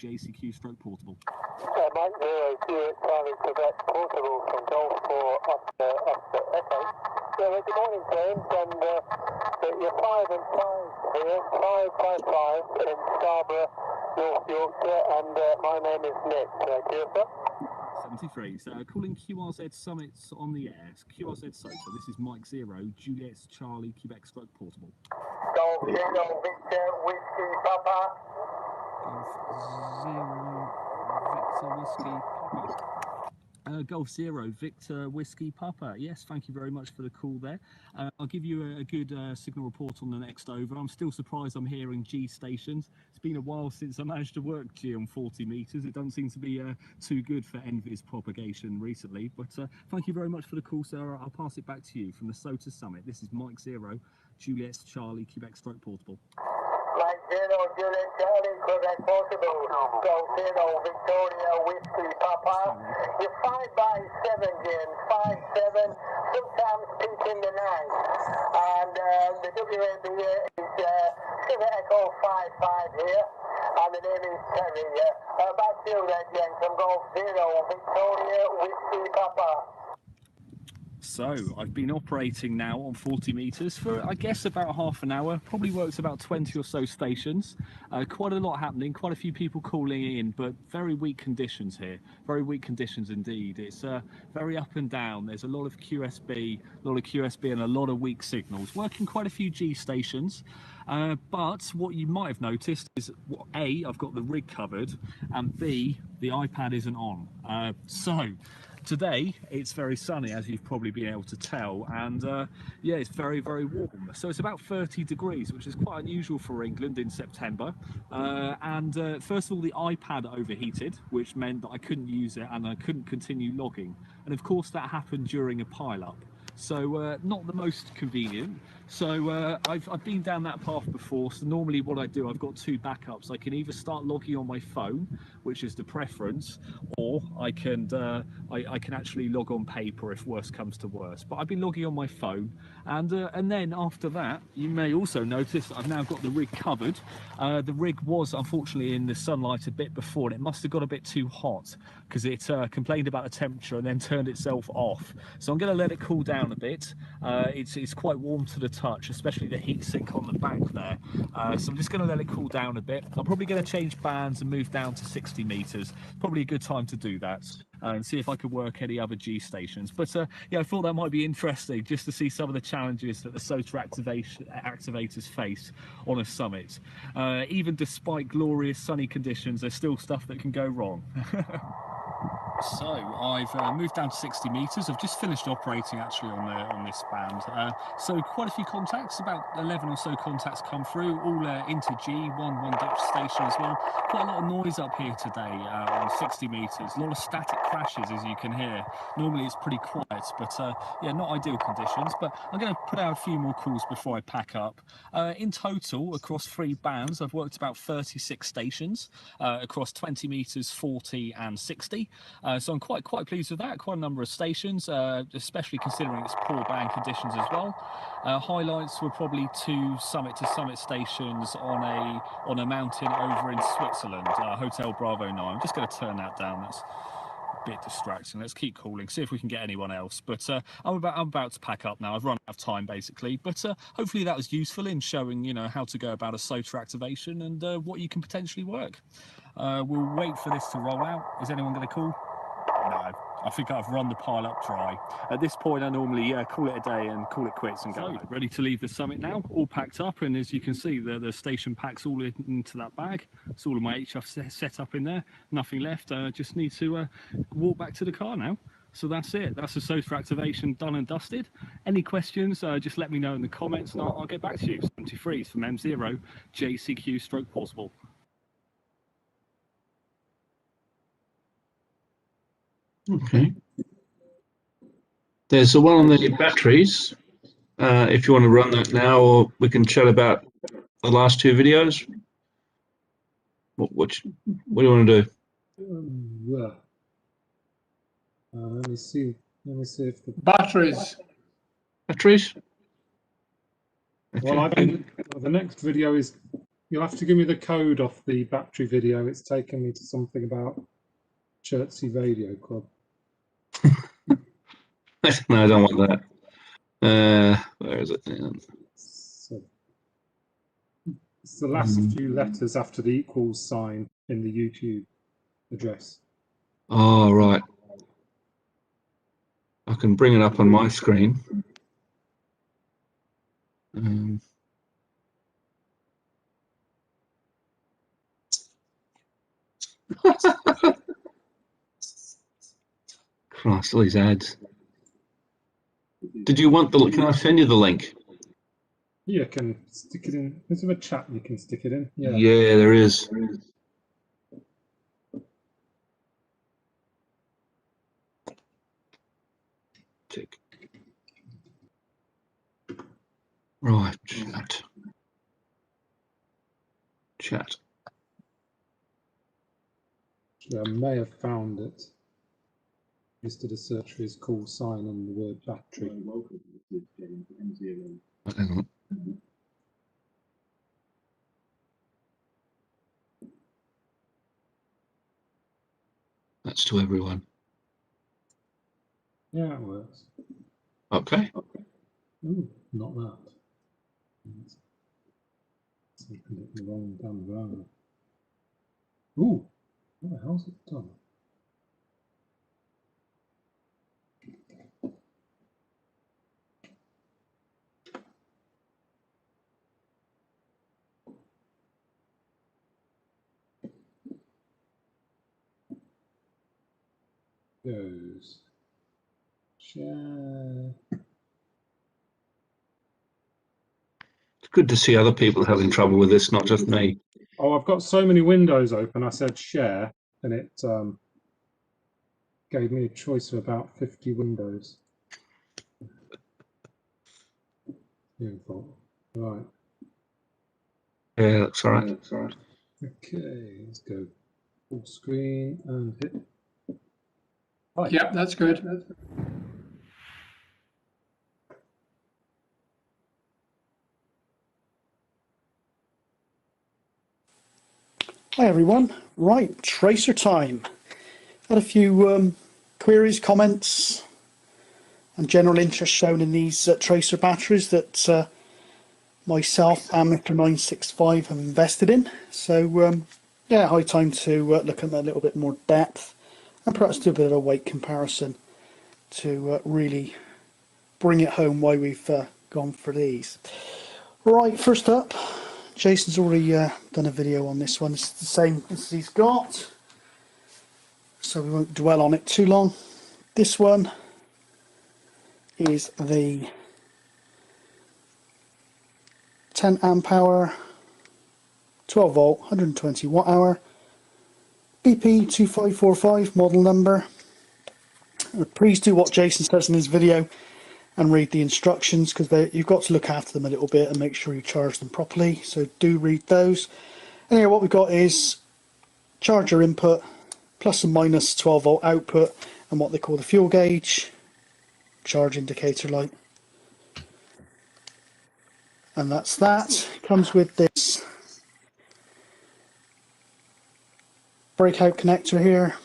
Stroke Portable. Mike 0 Juliet Charlie Quebec Portable from Golf 4 Oscar Echo. Yeah, good morning, James, and you're 5 and 5 here, 555 in Scarborough, North Yorkshire, and my name is Nick. Thank you, sir. 73. So calling QRZ Summits on the air. QRZ SOTA. This is Mike 0 Juliet Charlie Quebec Stroke Portable. Golf 0 Victor Whiskey Papa. Golf 0 Victor Whiskey Papa. Golf 0 Victor Whiskey Papa. Yes, thank you very much for the call there. I'll give you a good signal report on the next over. I'm still surprised I'm hearing G stations. It's been a while since I managed to work G on 40 metres. It doesn't seem to be too good for NVIS propagation recently, but thank you very much for the call, sir. I'll pass it back to you from the SOTA Summit. This is Mike 0 Juliet Charlie Quebec Stroke Portable. Mike 0 Juliet Charlie Quebec Portable. Golf 0 Victoria Whiskey Papa. You're 5 by 7, Jim. 5-7, sometimes peak in the night. And the WAB here is Sugar Echo 55 here. And the name is Terry. Back to you there, Jen, from Golf 0 Victoria Whiskey Papa. So I've been operating now on 40 metres for I guess about half an hour. Probably worked about 20 or so stations. Quite a lot happening, quite a few people calling in, but very weak conditions here. Very weak conditions indeed. It's very up and down. There's a lot of QSB, and a lot of weak signals. Working quite a few G stations. But what you might have noticed is A, I've got the rig covered, and B, the iPad isn't on. So Today it's very sunny, as you've probably been able to tell, and yeah, it's very, very warm. So it's about 30 degrees, which is quite unusual for England in September. And first of all, the iPad overheated, which meant that I couldn't use it and I couldn't continue logging. And of course that happened during a pile-up. So not the most convenient. So I've been down that path before. So normally what I do, I've got two backups. I can either start logging on my phone, which is the preference, or I can actually log on paper if worse comes to worse. But I've been logging on my phone, and then after that, you may also notice that I've now got the rig covered. The rig was unfortunately in the sunlight a bit before, and it must have got a bit too hot because it complained about the temperature and then turned itself off. So I'm going to let it cool down a bit. It's quite warm to the touch, especially the heat sink on the back there. So I'm just going to let it cool down a bit. I'm probably going to change bands and move down to 60 meters. Probably a good time to do that and see if I could work any other G stations. But yeah, I thought that might be interesting just to see some of the challenges that the SOTA activators face on a summit. Even despite glorious sunny conditions, there's still stuff that can go wrong. So I've moved down to 60 meters. I've just finished operating actually on this band. So quite a few contacts, about 11 or so contacts come through, all into G, one Dutch station as well. Quite a lot of noise up here today on 60 meters. A lot of static crashes, as you can hear. Normally it's pretty quiet, but yeah, not ideal conditions. But I'm going to put out a few more calls before I pack up. In total, across 3 bands, I've worked about 36 stations across 20 meters, 40 and 60. So I'm quite pleased with that. Quite a number of stations, especially considering it's poor band conditions as well. Highlights were probably 2 summit-to-summit stations on a mountain over in Switzerland, Hotel Bravo 9. I'm just going to turn that down. That's a bit distracting. Let's keep calling, see if we can get anyone else. But I'm about to pack up now. I've run out of time basically. But hopefully that was useful in showing, you know, how to go about a SOTA activation and what you can potentially work. We'll wait for this to roll out. Is anyone going to call? No, I think I've run the pile up dry. At this point, I normally call it a day and call it quits and go home. Ready to leave the summit now, all packed up. And as you can see, the station packs all into that bag. It's all of my HF set up in there. Nothing left. Just need to walk back to the car now. So that's it. That's the SOTA activation done and dusted. Any questions, just let me know in the comments and I'll get back to you. 73 from M0TJU/Portable. Okay. There's the one on the batteries. If you want to run that now, or we can chat about the last 2 videos. What do you want to do? Let me see if the Batteries. Batteries? Okay. Well, the next video is, you'll have to give me the code off the battery video. It's taken me to something about Chertsey Radio Club. No, I don't want that. Where is it? So, it's the last few letters after the equals sign in the YouTube address. Oh, right. I can bring it up on my screen. Christ, all these ads. Did you want the? Can I send you the link? You can stick it in. Is there a chat you can stick it in? Yeah. Yeah, there is. Tick. Right, chat. Chat. I may have found it. Just did a search for his call sign and the word battery. Hang on. That's to everyone. Yeah, it works. Okay. Ooh, not that. It's opened it the wrong damn browser. Ooh, what the hell's it done? Goes. Share. It's good to see other people having trouble with this, not just me. Oh, I've got so many windows open. I said share, and it gave me a choice of about 50 windows. Beautiful. Right. Yeah, that's all right. Yeah, that's all right. Okay, let's go full screen and hit. Right. Yep, that's good. Hi everyone. Right, tracer time. Had a few queries, comments, and general interest shown in these tracer batteries that myself and Mr. 965 have invested in. So yeah, high time to look at them in a little bit more depth and perhaps do a bit of a weight comparison to really bring it home why we've gone for these. Right, first up, Jason's already done a video on this one. It's the same as he's got, so we won't dwell on it too long. This one is the 10 amp hour, 12 volt, 120 watt hour, BP2545 model number. Please do what Jason says in his video and read the instructions, because you've got to look after them a little bit and make sure you charge them properly, so do read those. And here what we've got is charger input, plus and minus 12 volt output, and what they call the fuel gauge, charge indicator light. And that's that. Comes with this breakout connector here.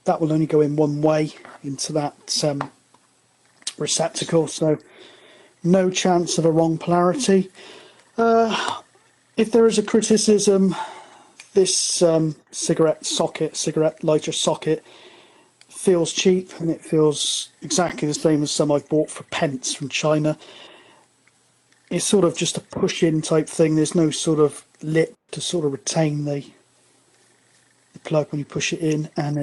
That will only go in one way into that receptacle, so no chance of a wrong polarity. If there is a criticism, this cigarette lighter socket feels cheap, and it feels exactly the same as some I've bought for pence from China. It's sort of just a push-in type thing. There's no sort of lip to sort of retain the plug when you push it in, and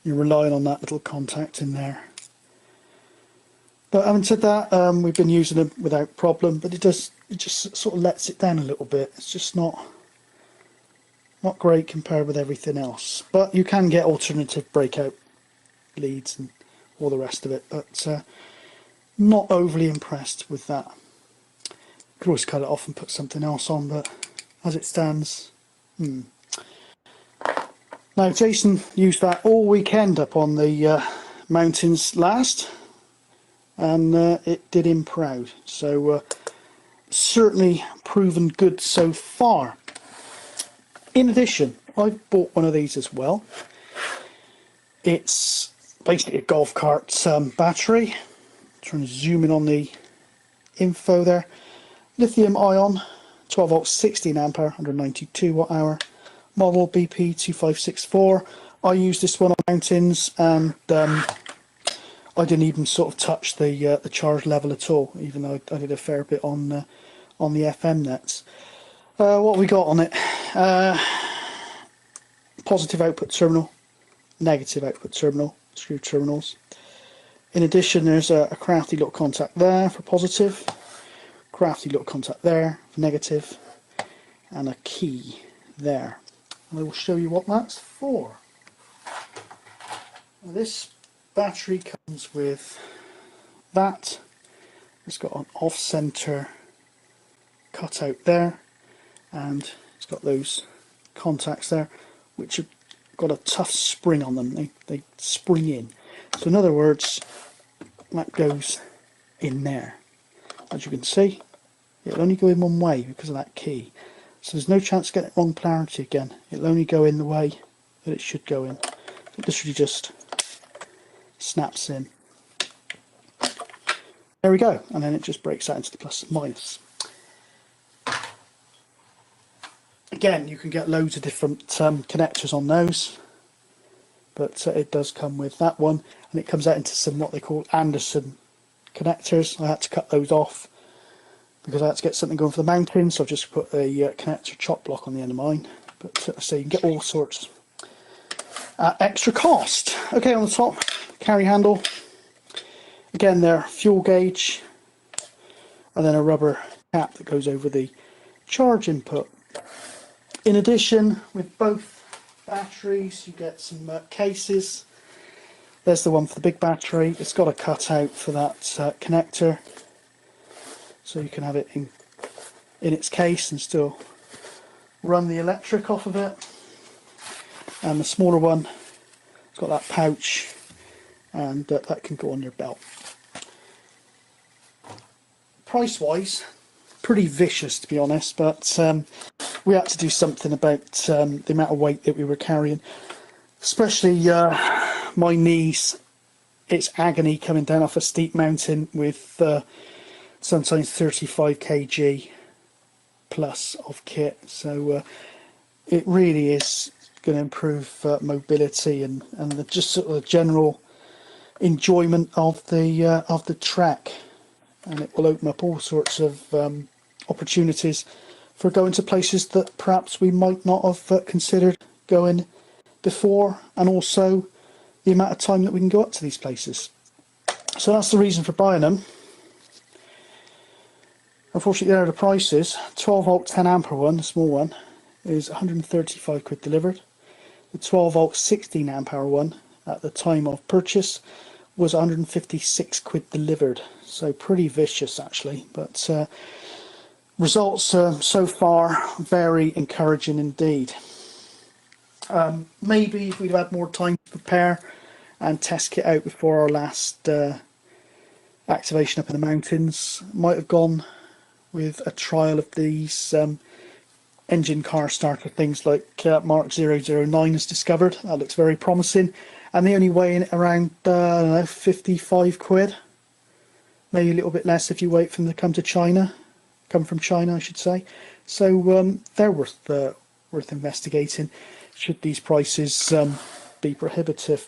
you're relying on that little contact in there. But having said that, we've been using them without problem, but it just sort of lets it down a little bit. It's just not great compared with everything else. But you can get alternative breakout leads and all the rest of it, but not overly impressed with that. You could always cut it off and put something else on, but as it stands, Now Jason used that all weekend up on the mountains last, and it did him proud. So certainly proven good so far. In addition, I've bought one of these as well. It's basically a golf cart battery. Trying to zoom in on the info there. Lithium ion, 12 volt, 16 ampere, 192 watt hour. Model BP2564. I used this one on mountains, and I didn't even sort of touch the charge level at all, even though I did a fair bit on the FM nets. What we got on it? Positive output terminal, negative output terminal, screw terminals. In addition, there's a crafty little contact there for positive, crafty little contact there for negative, and a key there. And I will show you what that's for. Now, this battery comes with that. It's got an off-center cutout there, and it's got those contacts there, which have got a tough spring on them. They spring in. So in other words, that goes in there. As you can see, it'll only go in one way because of that key. So there's no chance of getting wrong polarity again. It'll only go in the way that it should go in. It literally just snaps in. There we go, and then it just breaks out into the plus and minus. Again, you can get loads of different connectors on those, but it does come with that one, and it comes out into some what they call Anderson connectors. I had to cut those off because I had to get something going for the mountain, so I've just put a connector chop block on the end of mine. But so you can get all sorts. at extra cost. Okay, on the top, carry handle. Again there, fuel gauge, and then a rubber cap that goes over the charge input. In addition, with both batteries, you get some cases. There's the one for the big battery. It's got a cutout for that connector, so you can have it in its case and still run the electric off of it. And the smaller one, it's got that pouch, and that can go on your belt. Price wise, pretty vicious to be honest, but we had to do something about the amount of weight that we were carrying, especially my knees. It's agony coming down off a steep mountain with sometimes 35 kg plus of kit, so it really is going to improve mobility and just sort of general enjoyment of the trek, and it will open up all sorts of opportunities for going to places that perhaps we might not have considered going before, and also the amount of time that we can go up to these places. So that's the reason for buying them. Unfortunately, there are the prices. 12 volt 10 ampere one, the small one, is 135 quid delivered. The 12 volt 16 ampere one at the time of purchase was 156 quid delivered. So pretty vicious actually, but results so far very encouraging indeed. Maybe if we'd had more time to prepare and test kit out before our last activation up in the mountains, might have gone with a trial of these engine car starter things like Mark 009 has discovered. That looks very promising, and they only weigh in around I don't know, 55 quid, maybe a little bit less if you wait for them to come from China I should say. So they're worth investigating should these prices be prohibitive.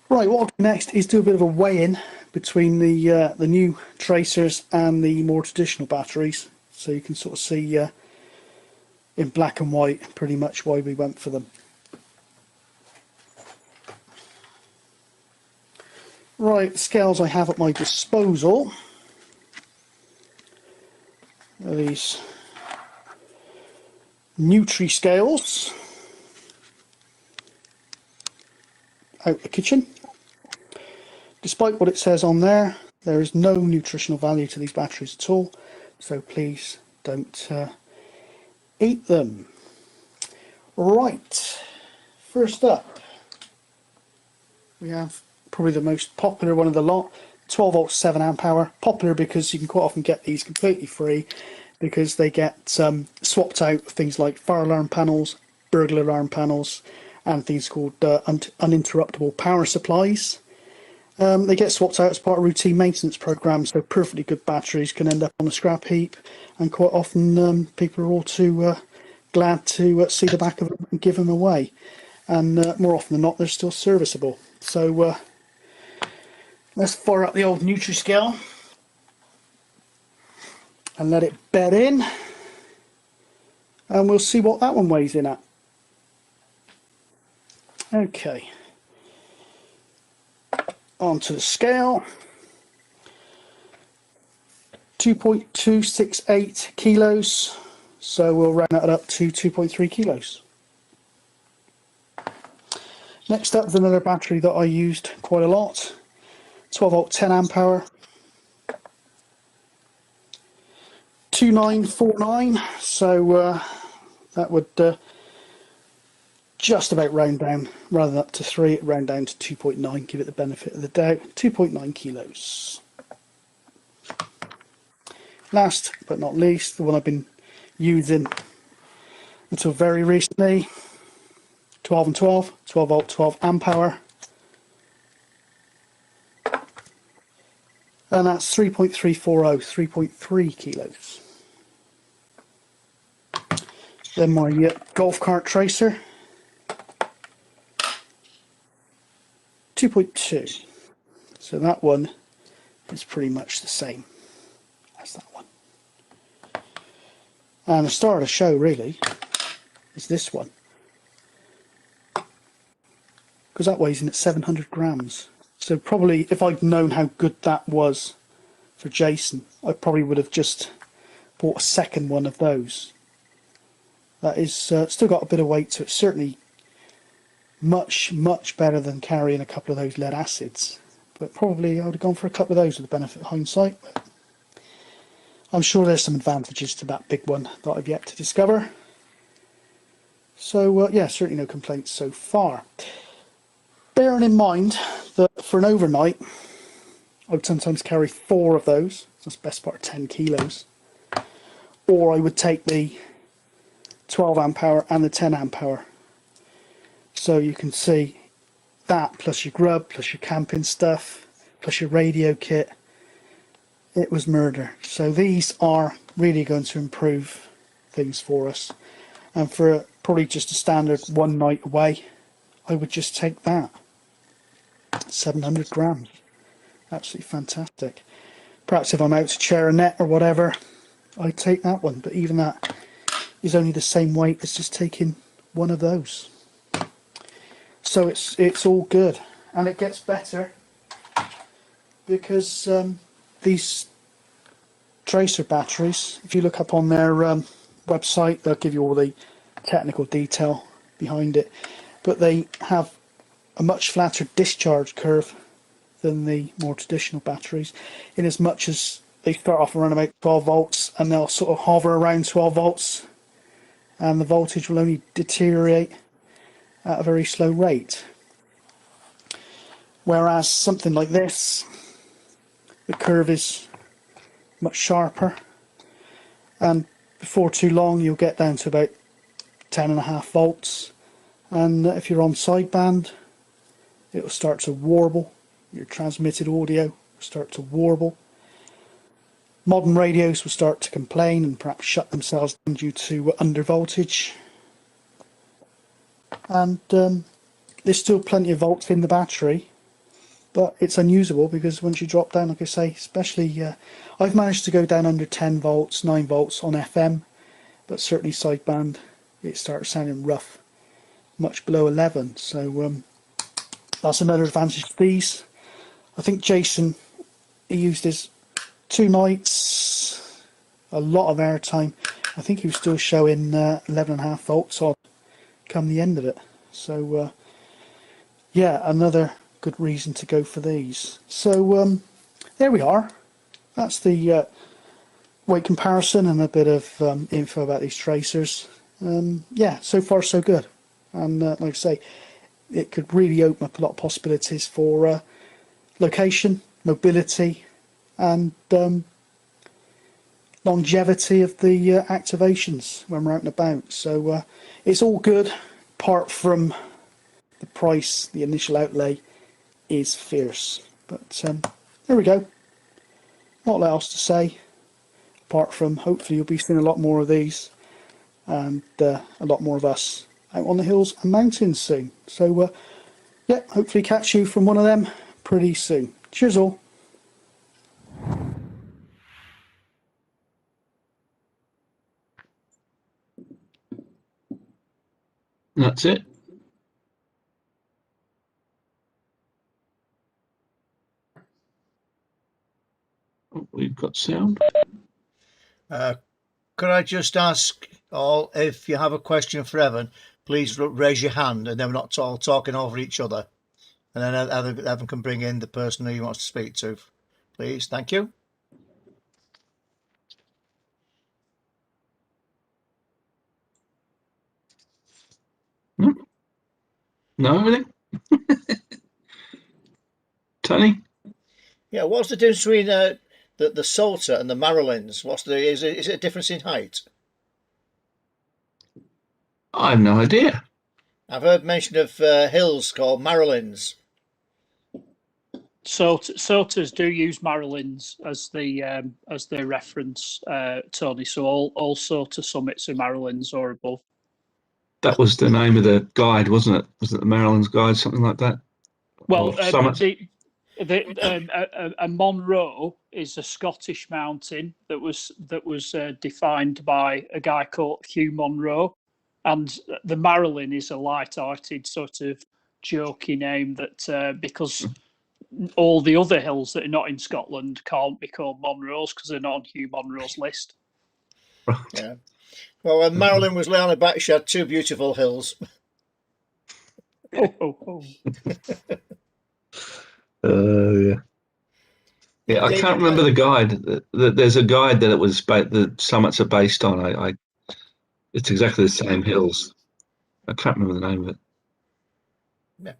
Right, what I'll do next is do a bit of a weigh-in between the new tracers and the more traditional batteries, so you can sort of see in black and white pretty much why we went for them. Right, the scales I have at my disposal are these Nutri scales out the kitchen. Despite what it says on there, there is no nutritional value to these batteries at all, so please don't eat them. Right, first up we have probably the most popular one of the lot, 12 volt 7 amp hour. Popular because you can quite often get these completely free, because they get swapped out with things like fire alarm panels, burglar alarm panels, and things called uninterruptible power supplies. They get swapped out as part of routine maintenance programs, so perfectly good batteries can end up on a scrap heap, and quite often people are all too glad to see the back of them and give them away, and more often than not they're still serviceable. So let's fire up the old Nutri-Scale and let it bed in, and we'll see what that one weighs in at. Okay, onto the scale. 2.268 kilos, so we'll round that up to 2.3 kilos. Next up is another battery that I used quite a lot, 12 volt 10 amp hour, 2949, so that would just about round down, rather than up to 3, round down to 2.9, give it the benefit of the doubt, 2.9 kilos. Last but not least, the one I've been using until very recently, 12 and 12, 12 volt 12 amp hour, and that's 3.340, 3.3 kilos. Then my golf cart tracer, 2.2, so that one is pretty much the same as that one. And the star of the show really is this one, because that weighs in at 700 grams. So probably if I'd known how good that was for Jason, I probably would have just bought a second one of those. That is still got a bit of weight to it. Certainly much better than carrying a couple of those lead acids. But probably I would have gone for a couple of those with the benefit of hindsight. But I'm sure there's some advantages to that big one that I've yet to discover. So yeah, certainly no complaints so far. Bearing in mind that for an overnight, I would sometimes carry 4 of those. That's the best part of 10 kilos. Or I would take the 12 amp hour and the 10 amp hour. So you can see that plus your grub, plus your camping stuff, plus your radio kit. It was murder. So these are really going to improve things for us. And for probably just a standard one night away, I would just take that. 700 grams. Absolutely fantastic. Perhaps if I'm out to chair a net or whatever, I'd take that one. But even that is only the same weight as just taking one of those. So it's all good. And it gets better because these tracer batteries, if you look up on their website, they'll give you all the technical detail behind it. But they have a much flatter discharge curve than the more traditional batteries, in as much as they start off around about 12 volts and they'll sort of hover around 12 volts and the voltage will only deteriorate at a very slow rate. Whereas something like this, the curve is much sharper, and before too long you'll get down to about 10.5 volts, and if you're on sideband it will start to warble. Your transmitted audio will start to warble. Modern radios will start to complain and perhaps shut themselves down due to under voltage. And there's still plenty of volts in the battery, but it's unusable because once you drop down, like I say, especially I've managed to go down under 10 volts, 9 volts on FM, but certainly sideband it starts sounding rough, much below 11. So that's another advantage of these. I think Jason, he used his 2 nights, a lot of airtime. I think he was still showing 11.5 volts on come the end of it. So yeah, another good reason to go for these. So there we are. That's the weight comparison and a bit of info about these tracers. Yeah, so far so good. And like I say, it could really open up a lot of possibilities for location, mobility, and longevity of the activations when we're out and about. So it's all good, apart from the price. The initial outlay is fierce. But there we go. Not a lot else to say, apart from hopefully you'll be seeing a lot more of these and a lot more of us out on the hills and mountains soon. So yeah, hopefully catch you from one of them pretty soon. Cheers all. That's it. Oh, we've got sound. Could I just ask all, if you have a question for Evan, please raise your hand, and then we're not all talking over each other. And then Evan can bring in the person who he wants to speak to. Please, thank you. No, everything? Tony? Yeah, what's the difference between the SOTA and the Marylands? Is it a difference in height? I have no idea. I've heard mention of hills called Marylands. SOTAs do use Marylands as the reference, Tony. So all SOTA summits are Marylands or above. That was the name of the guide, wasn't it? Was it the Maryland's Guide, something like that? Well, a Monroe is a Scottish mountain that was defined by a guy called Hugh Monroe, and the Marilyn is a light-hearted sort of jokey name that because all the other hills that are not in Scotland can't be called Monroes because they're not on Hugh Monroe's list. Yeah. Well, when Marilyn was laying on her back, she had two beautiful hills. Yeah. Yeah, I can't remember the guide. There's a guide that it was the summits are based on. It's exactly the same hills. I can't remember the name of it. Yeah.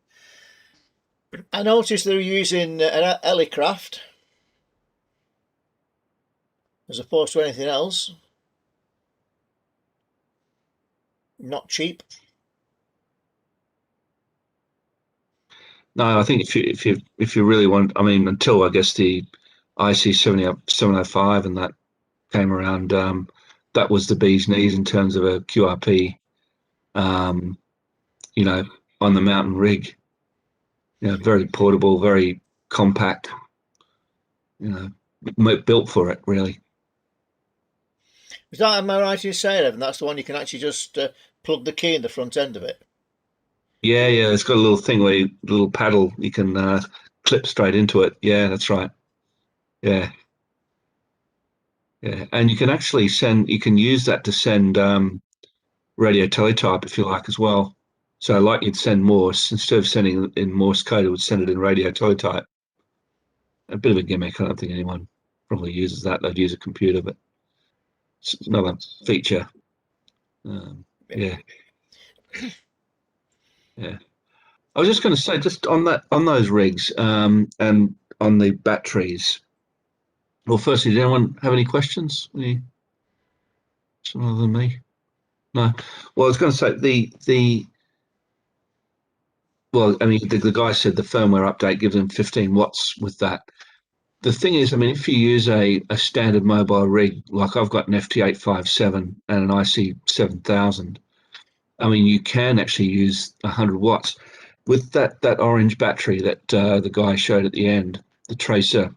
I noticed they were using an Ellicraft as opposed to anything else. Not cheap. No, I think if you really want, I mean, until I guess the IC 705 and that came around, that was the bee's knees in terms of a QRP, you know, on the mountain rig. You know, very portable, very compact. You know, built for it really. Is that, am I right in saying, Evan? That's the one you can actually just plug the key in the front end of it. Yeah, it's got a little thing where little paddle you can clip straight into it. Yeah, that's right. Yeah, and you can actually you can use that to send radio teletype if you like as well. So like you'd send Morse, instead of sending in Morse code, it would send it in radio teletype. A bit of a gimmick. I don't think anyone probably uses that. They'd use a computer, but it's another feature. Yeah. I was just going to say, just on those rigs and on the batteries. Well, firstly, did anyone have any questions? Some other than me? No. Well, I was going to say well, I mean, the guy said the firmware update gives them 15 watts with that. The thing is, I mean, if you use a standard mobile rig, like I've got an FT857 and an IC 7000, I mean, you can actually use 100 watts. With that orange battery that the guy showed at the end, the Tracer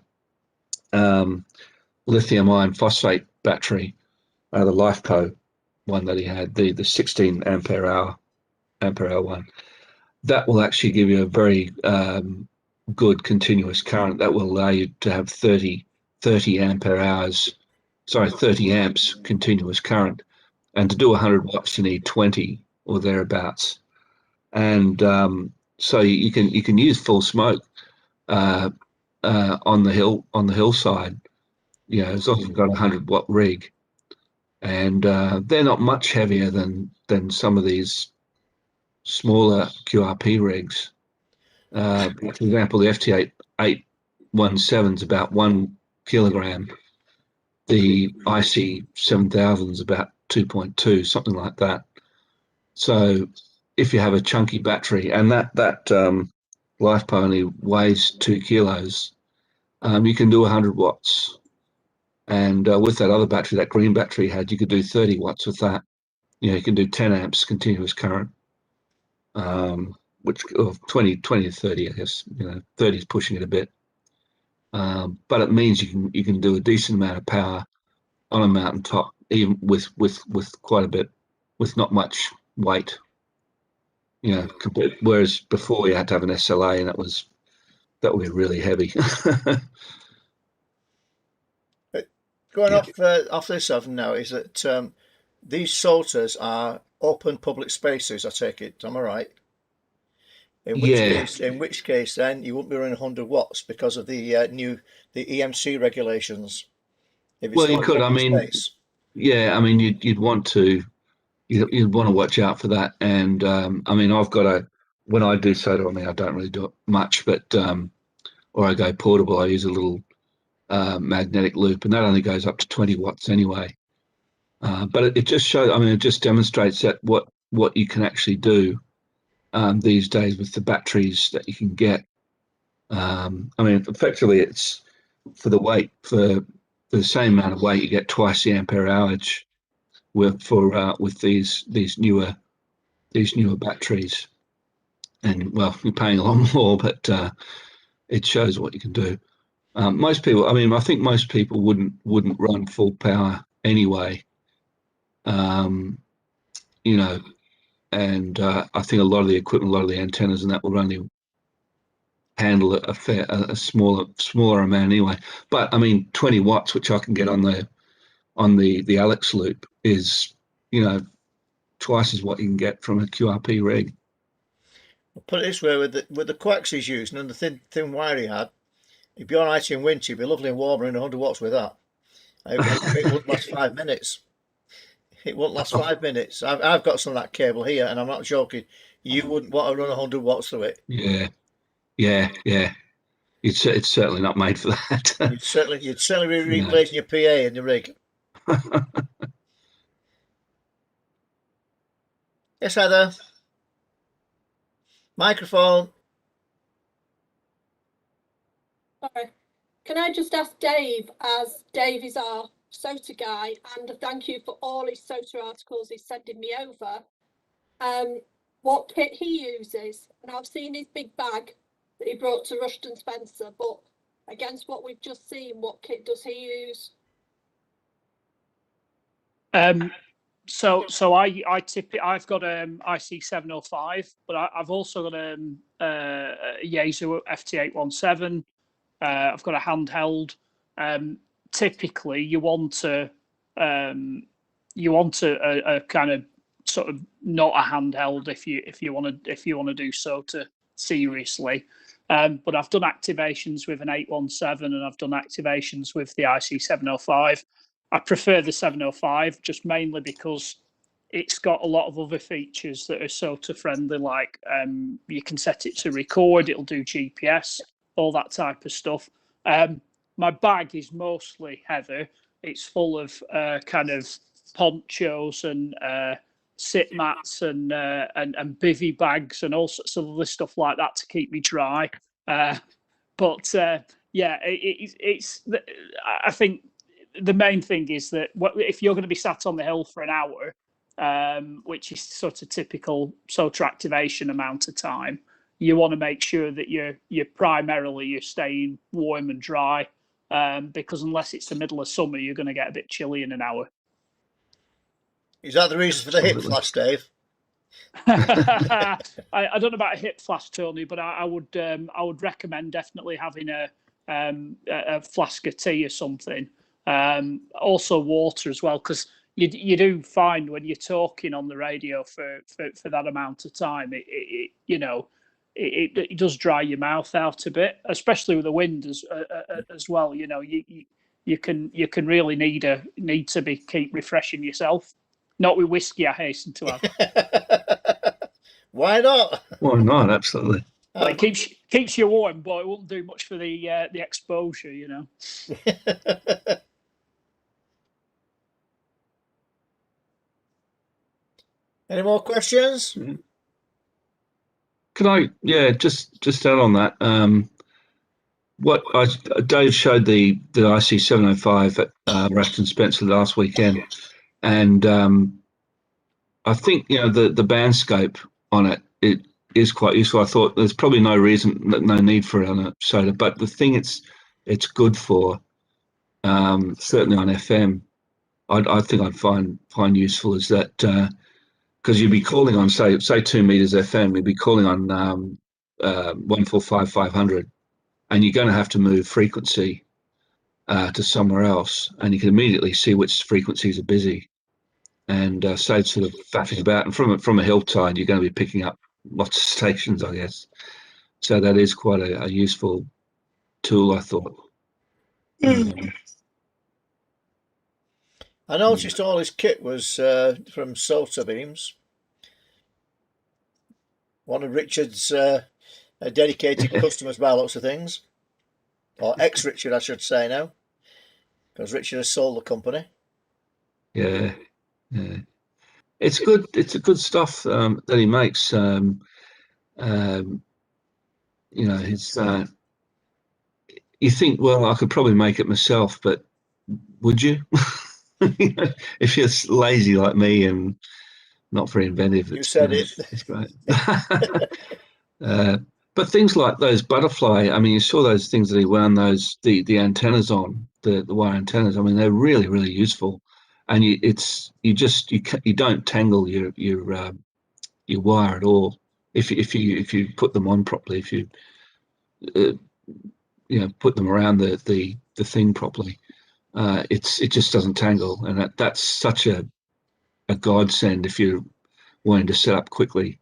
lithium iron phosphate battery, the LifePo one that he had, the 16 ampere hour one, that will actually give you a very good continuous current that will allow you to have 30 ampere hours, 30 amps continuous current. And to do 100 watts, you need 20 or thereabouts. And so you can use full smoke on the hillside, you know, as long as you've got a 100 watt rig. And they're not much heavier than some of these smaller QRP rigs. For example, the FT817 is about 1 kilogram. The IC 7000 is about 2.2, something like that. So if you have a chunky battery, and that LifePo only weighs 2 kilos, you can do 100 watts. And with that other battery, that green battery you could do 30 watts with that. You know, you can do 10 amps continuous current, which 20 to 30, I guess. You know, 30 is pushing it a bit, but it means you can do a decent amount of power on a mountaintop, even with quite a bit, with not much weight. You know, whereas before you had to have an SLA, and that would be really heavy. Going off this, Evan, now is that these SOTAs are open public spaces. I take it. Am I right? In which case, then you wouldn't be running 100 watts because of the EMC regulations. Well, you could. I mean, yeah. I mean, you'd want to watch out for that. And I mean, I've got when I do SOTA, I mean, I don't really do it much, but or I go portable, I use a little magnetic loop, and that only goes up to 20 watts anyway. But it just shows. I mean, it just demonstrates that what you can actually do these days with the batteries that you can get. I mean, effectively, it's for the weight, for the same amount of weight, you get twice the ampere hourage with these newer batteries. And well, you're paying a lot more, but it shows what you can do. Most people, I mean, I think most people wouldn't run full power anyway. You know, and I think a lot of the equipment, a lot of the antennas, and that will only handle a smaller amount anyway. But I mean, 20 watts, which I can get on the Alex loop, is, you know, twice as what you can get from a QRP rig. I'll put it this way: with the coax he's using and the thin wire he had, it'd be all right in winter. It'd be lovely and warm and 100 watts with that. It wouldn't last 5 minutes. It won't last 5 minutes. I've got some of that cable here, and I'm not joking. You wouldn't want to run 100 watts through it. Yeah. It's certainly not made for that. You'd certainly be replacing your PA in the rig. Yes, Heather. Microphone. Sorry. Can I just ask Dave, as Dave is our SOTA guy, and thank you for all his SOTA articles he's sending me over, what kit he uses? And I've seen his big bag that he brought to Rushton Spencer, but against what we've just seen, what kit does he use? So I tip it. I've got IC705, but I've also got a Yaesu FT817. I've got a handheld. Typically, you want a kind of sort of not a handheld if you want to do SOTA seriously. But I've done activations with an 817 and I've done activations with the IC705. I prefer the 705 just mainly because it's got a lot of other features that are SOTA friendly, like you can set it to record, it'll do GPS, all that type of stuff. My bag is mostly Heather. It's full of kind of ponchos and sit mats and bivy bags and all sorts of other stuff like that to keep me dry. I think the main thing is that if you're going to be sat on the hill for an hour, which is sort of typical SOTA activation amount of time, you want to make sure that you're staying warm and dry, because unless it's the middle of summer, you're going to get a bit chilly in an hour. Is that the reason for the hip flash, Dave? I don't know about a hip flash, Tony, but I would recommend definitely having a flask of tea or something. Also water as well, because you do find when you're talking on the radio for that amount of time, it does dry your mouth out a bit, especially with the wind as well. You know, you can really need to keep refreshing yourself. Not with whiskey, I hasten to add. Why not? Why not? Absolutely. Well, it keeps you warm, but it won't do much for the exposure, you know. Any more questions? Could I, just add on that. Dave showed the IC705 at Rushton Spencer last weekend, and I think the band scope on it is quite useful. I thought there's probably no need for it on a SOTA, but the thing it's good for, certainly on FM, I think I'd find useful is that because you'd be calling on say 2 meters FM, you'd be calling on 145/500, and you're going to have to move frequency to somewhere else, and you can immediately see which frequencies are busy, and save sort of faffing about. And from a hillside, you're going to be picking up lots of stations, I guess. So that is quite a useful tool, I thought. I noticed all his kit was from SOTA beams. One of Richard's dedicated customers by lots of things. Or ex-Richard, I should say now. Because Richard has sold the company. Yeah. It's good. It's a good stuff that he makes. It's you think, well, I could probably make it myself, but would you? If you're lazy like me and not very inventive, It's great. But things like those butterfly, I mean, you saw those things that he wound the antennas on, the wire antennas. I mean, they're really, really useful, and you don't tangle your your wire at all. If you put them on properly, if you put them around the thing properly, it just doesn't tangle, and that's such a godsend if you're wanting to set up quickly.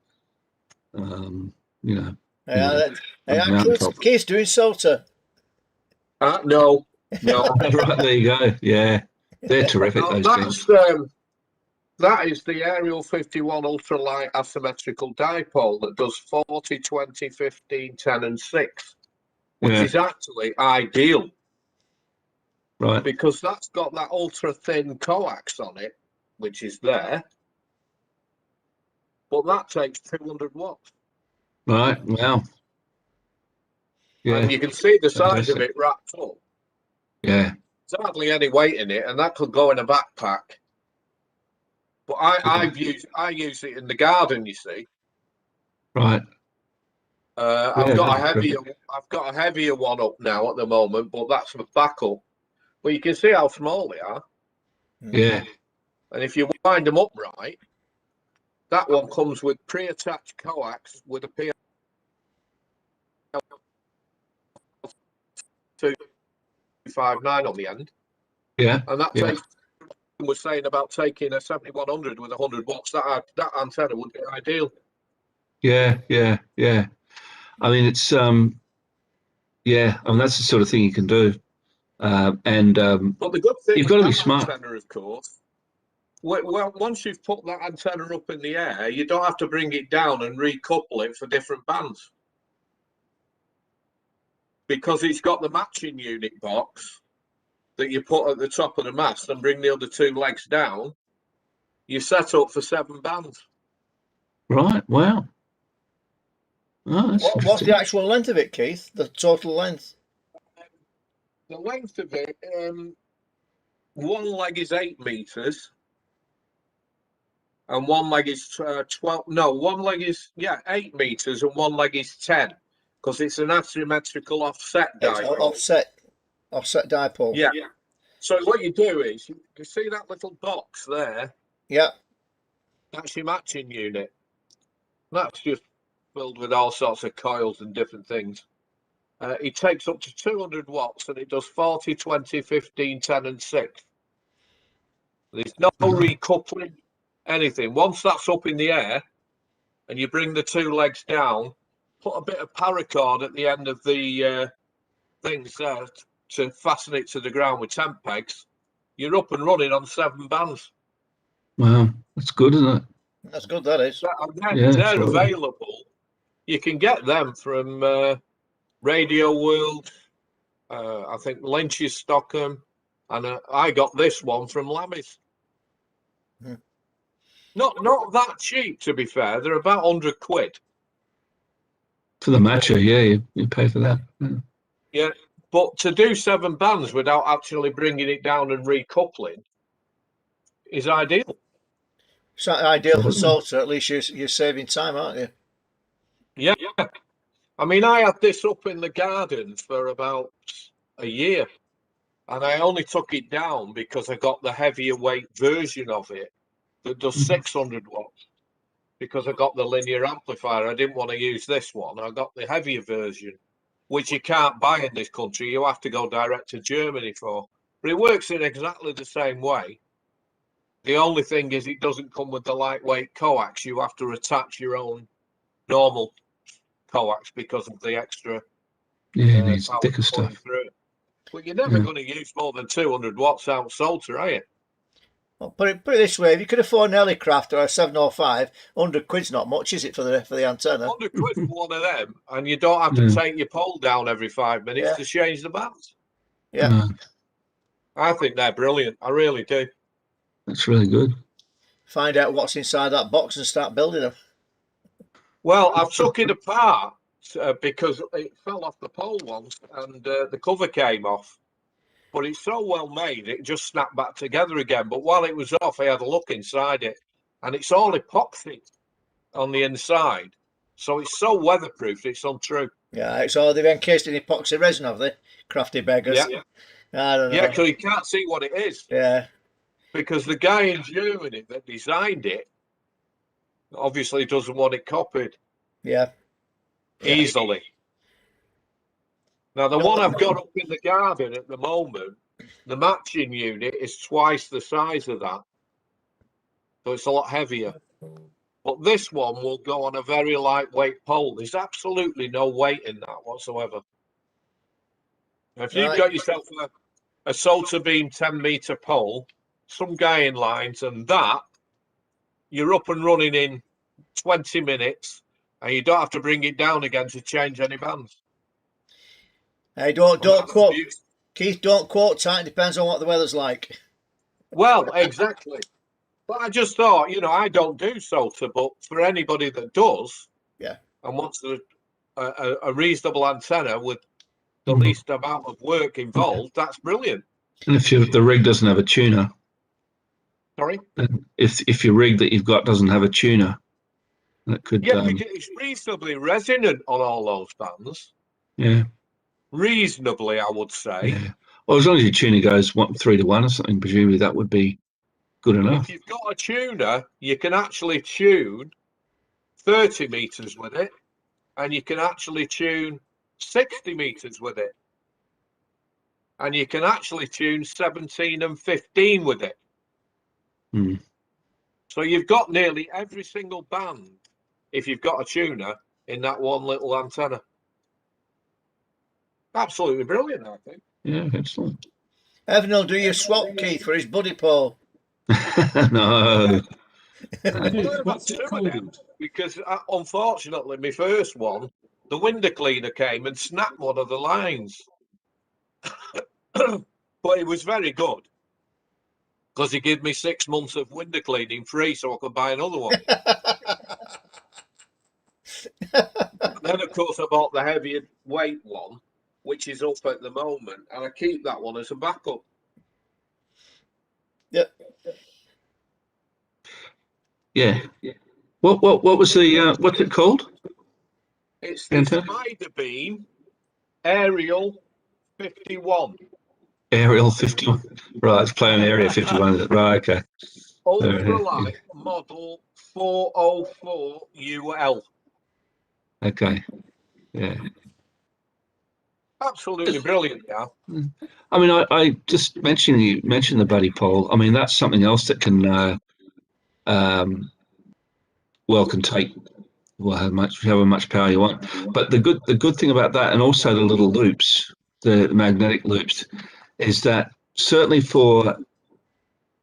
Keith's doing SOTA. No. Right, there you go. Yeah, they're terrific. No, those things. That is the Aerial 51 ultralight asymmetrical dipole that does 40, 20, 15, 10 and 6, which is actually ideal. Right. Because that's got that ultra thin coax on it, which is there. But that takes 200 watts. Right. Wow. Yeah. And you can see the size of it wrapped up. Yeah. There's hardly any weight in it, and that could go in a backpack. But I use it in the garden, you see. Right. I've got a heavier one up now at the moment, but that's for backup. But you can see how small they are. Yeah. And if you wind them up right, that one comes with pre-attached coax with a P259 on the end. Yeah. And that takes, was saying about taking a 7100 with 100 watts. That antenna would be ideal. Yeah. I mean, it's I mean, that's the sort of thing you can do. But the good thing you've got to be smart. Antenna, of course. Well, once you've put that antenna up in the air, you don't have to bring it down and recouple it for different bands, because it's got the matching unit box that you put at the top of the mast and bring the other two legs down. You're set up for 7 bands. Right. Wow. Oh, what's the actual length of it, Keith? The total length? The length of it, one leg is 8 meters. And one leg is 12. No, one leg is 8 meters, and one leg is 10, because it's an asymmetrical offset dipole. Offset dipole. Yeah. So what you do is you see that little box there. Yeah. That's your matching unit. That's just filled with all sorts of coils and different things. It takes up to 200 watts, and it does 40, 20, 15, 10, and 6. There's no recoupling. Anything. Once that's up in the air and you bring the 2 legs down, put a bit of paracord at the end of the things there to fasten it to the ground with tent pegs, you're up and running on 7 bands. Wow, that's good, isn't it? That's good, that is. They're available. You can get them from Radio World, I think Lynch's stock them, and I got this one from Lammy's. Not that cheap, to be fair. They're about 100 quid. For the matcher, you pay for that. Yeah, but to do 7 bands without actually bringing it down and recoupling is ideal. It's not ideal for SOTA. At least you're saving time, aren't you? Yeah. I mean, I had this up in the garden for about a year, and I only took it down because I got the heavier weight version of it that does 600 watts, because I got the linear amplifier. I didn't want to use this one. I got the heavier version, which you can't buy in this country. You have to go direct to Germany for. But it works in exactly the same way. The only thing is it doesn't come with the lightweight coax. You have to attach your own normal coax because of the extra. Yeah, it needs thicker stuff. But you're never going to use more than 200 watts out SOTA, are you? Well, put it this way: if you could afford an Helicraft or a 705, 100 quid's not much, is it, for the antenna? 100 quid for one of them, and you don't have to take your pole down every 5 minutes to change the bands. Yeah. I think they're brilliant. I really do. That's really good. Find out what's inside that box and start building them. Well, I've took it apart because it fell off the pole once, and the cover came off. But it's so well made, it just snapped back together again. But while it was off, I had a look inside it, and it's all epoxy on the inside. So it's so weatherproof, it's untrue. Yeah, so they've encased in epoxy resin, have they? Crafty beggars. Yeah. I don't know. Yeah, because you can't see what it is. Yeah. Because the guy in Germany that designed it, Obviously doesn't want it copied Yeah. easily. Now, the one I've got up in the garden at the moment, the matching unit is twice the size of that. So it's a lot heavier. But this one will go on a very lightweight pole. There's absolutely no weight in that whatsoever. If you've got yourself a SOTA beam 10-meter pole, some guying lines, and that, you're up and running in 20 minutes, and you don't have to bring it down again to change any bands. Hey, don't quote, Keith. Don't quote tight. Depends on what the weather's like. Well, exactly. But I just thought, I don't do SOTA, but for anybody that does, yeah, and wants a reasonable antenna with the least amount of work involved, that's brilliant. And if the rig doesn't have a tuner, sorry, if your rig that you've got doesn't have a tuner, that could it's reasonably resonant on all those bands. Yeah, reasonably, I would say. Yeah. Well, as long as your tuner goes 3 to 1 or something, presumably that would be good enough. If you've got a tuner, you can actually tune 30 meters with it, and you can actually tune 60 meters with it, and you can actually tune 17 and 15 with it. So you've got nearly every single band, if you've got a tuner, in that one little antenna. Absolutely brilliant, I think. Yeah, excellent. Evan will do your swap, Keith, for his buddy pole. No. What's it called? Because unfortunately, my first one, the window cleaner came and snapped one of the lines. But it was very good because he gave me 6 months of window cleaning free, so I could buy another one. Then, of course, I bought the heavier weight one, which is up at the moment, and I keep that one as a backup. Yep. Yeah. What was the what's it called? It's the Spider Beam Aerial 51. Aerial 51. Right, it's playing Area 51, is it? Right, okay. Ultralight model 404 UL. Okay. Yeah. Absolutely brilliant, yeah. I mean, I just mentioned the buddy pole. I mean, that's something else that can can take however much power you want. But the good thing about that, and also the little loops, the magnetic loops, is that certainly for,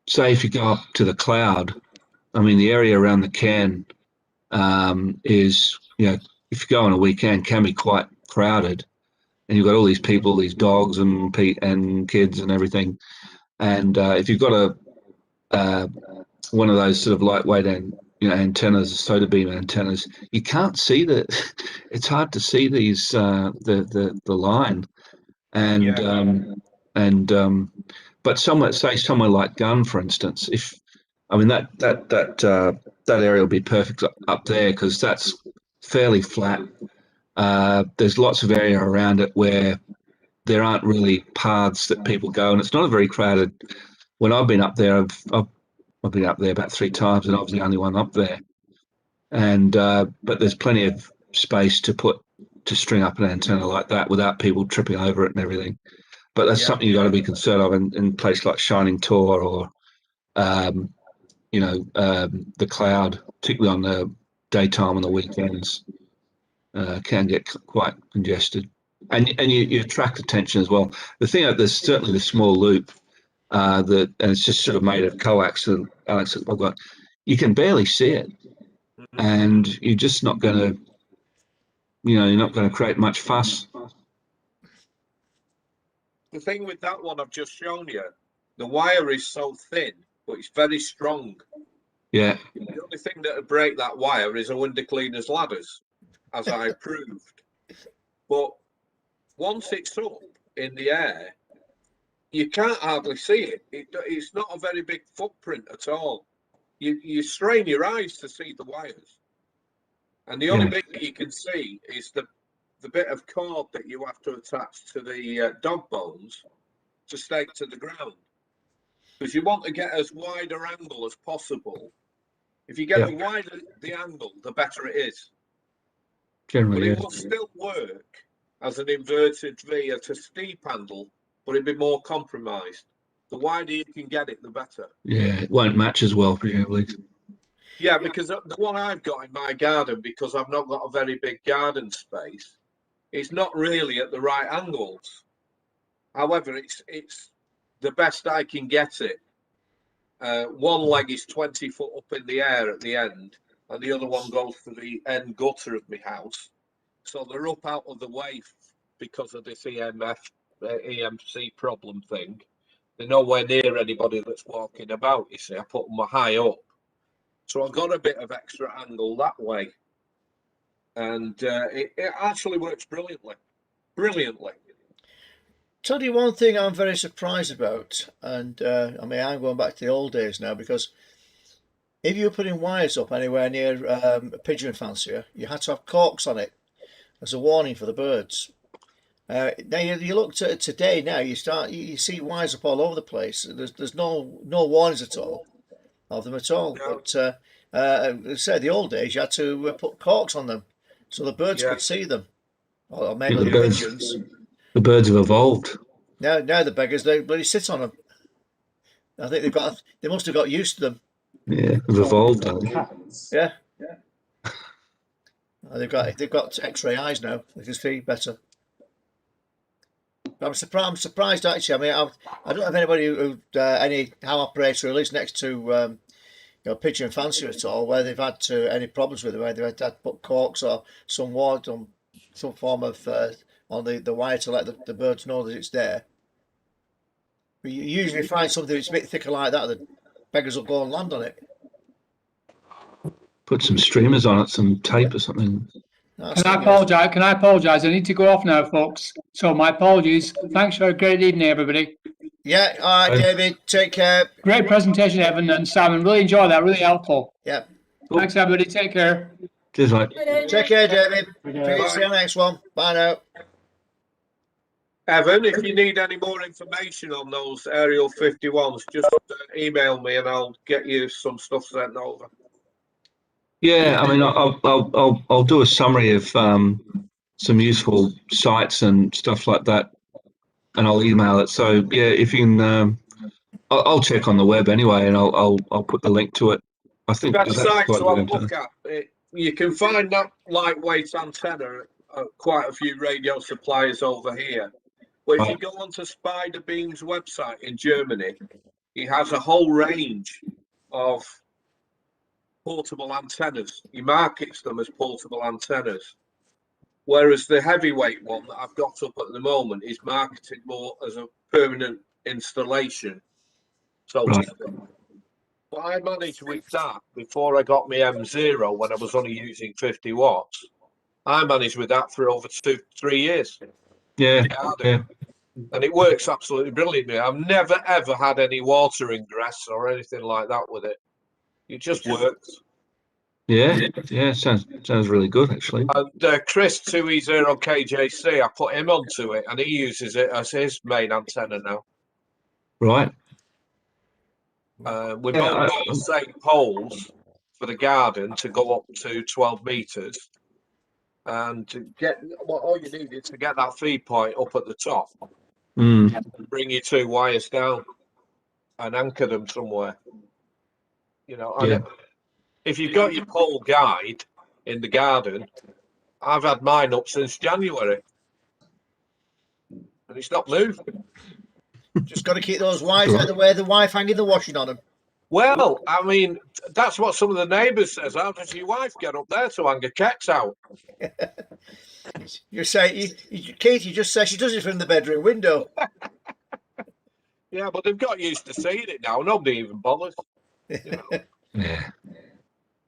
say, if you go up to the cloud, I mean, the area around the can is, if you go on a weekend, can be quite crowded, and you've got all these people, these dogs and kids and everything, and if you've got one of those sort of lightweight antennas, SOTA beam antennas, you can't see it's hard to see these the line, but somewhere like Gun, for instance, that area will be perfect up there because that's fairly flat. There's lots of area around it where there aren't really paths that people go, and it's not a very crowded. When I've been up there, I've been up there about 3 times, and I was the only one up there. And but there's plenty of space to string up an antenna like that without people tripping over it and everything. But that's something you've got to be concerned of in places like Shining Tor or the cloud, particularly on the daytime and the weekends, can get quite congested. And you attract attention as well. The thing, there's certainly the small loop. And it's just sort of made of coax and Alex, you can barely see it, and you're just not going to, you're not going to create much fuss. The thing with that one I've just shown you, the wire is so thin, but it's very strong. Yeah. The only thing that would break that wire is a window cleaner's ladders, as I proved. But once it's up in the air, you can't hardly see it. It's not a very big footprint at all. You strain your eyes to see the wires. And the only bit you can see is the bit of cord that you have to attach to the dog bones to stake to the ground. Because you want to get as wide an angle as possible If you get Yeah. the wider the angle, the better it is. But Generally, it yeah. will still work as an inverted V at a steep handle, but it'd be more compromised. The wider you can get it, the better. Yeah, it won't match as well, presumably. Yeah, because the one I've got in my garden, because I've not got a very big garden space, it's not really at the right angles. However, it's the best I can get it. One leg is 20 foot up in the air at the end, and the other one goes to the end gutter of my house. So they're up out of the way because of this EMC problem thing. They're nowhere near anybody that's walking about, you see. I put them high up. So I've got a bit of extra angle that way. And it actually works brilliantly. Brilliantly. Tell you one thing I'm very surprised about, and I mean, I'm going back to the old days now, because if you were putting wires up anywhere near a pigeon fancier, you had to have corks on it as a warning for the birds. Now you look at it today. Now you see wires up all over the place. There's no warnings at all of them at all. No. But I said the old days you had to put corks on them so the birds Yeah. could see them, or Yeah, mainly the the birds, pigeons. the birds have evolved. Now the beggars, they bloody sit on them. I think they must have got used to them. Yeah, they've evolved. haven't they? Cats. Yeah. They've got X-ray eyes now. They can see better. I'm surprised actually. I mean, I don't have anybody who any ham operator who lives next to pigeon fancier at all, where they've had any problems with it, where they've had to put corks or some ward on some form of on the wire to let the birds know that it's there. But you usually find something that's a bit thicker like that. The beggars will go and land on it. Put some streamers on it, some tape or something. That's Can I the thing, yes. apologise? Can I apologise? I need to go off now, folks. So my apologies. Thanks for a great evening, everybody. Yeah, all right, Bye. David. Take care. Great presentation, Evan and Simon. Really enjoyed that. Really helpful. Yeah. Thanks, everybody. Take care. Cheers, mate. Take care, David. Okay. See you next one. Bye now. Evan, if you need any more information on those Aerial 51s, just email me and I'll get you some stuff sent over. Yeah, I mean, I'll do a summary of some useful sites and stuff like that, and I'll email it. So yeah, if you can, I'll check on the web anyway, and I'll put the link to it. I think Best that's site quite to have a good. look at. You can find that lightweight antenna at quite a few radio suppliers over here. But if you go onto Spider Beam's website in Germany, he has a whole range of portable antennas. He markets them as portable antennas. Whereas the heavyweight one that I've got up at the moment is marketed more as a permanent installation. So to speak. But I managed with that before I got my M0 when I was only using 50 watts. I managed with that for over 2-3 years. Yeah, yeah. And it works absolutely brilliantly. I've never ever had any water ingress or anything like that with it. It just works. Yeah, yeah, sounds really good actually. And Chris 2E0KJC, I put him onto it and he uses it as his main antenna now. Right. We both got the same poles for the garden to go up to 12 meters. And to get, well, all you need is to get that feed point up at the top. Mm. And bring your 2 wires down and anchor them somewhere. You know, and Yeah. if you've got your pole guide in the garden, I've had mine up since January. And it's not moved. Just got to keep those wires out of the way of the wife hanging the washing on them. Well, I mean, that's what some of the neighbours says. How does your wife get up there to hang her kecks out? You say, Katie just says she does it from the bedroom window. Yeah, but they've got used to seeing it now. Nobody even bothers. You know. Yeah.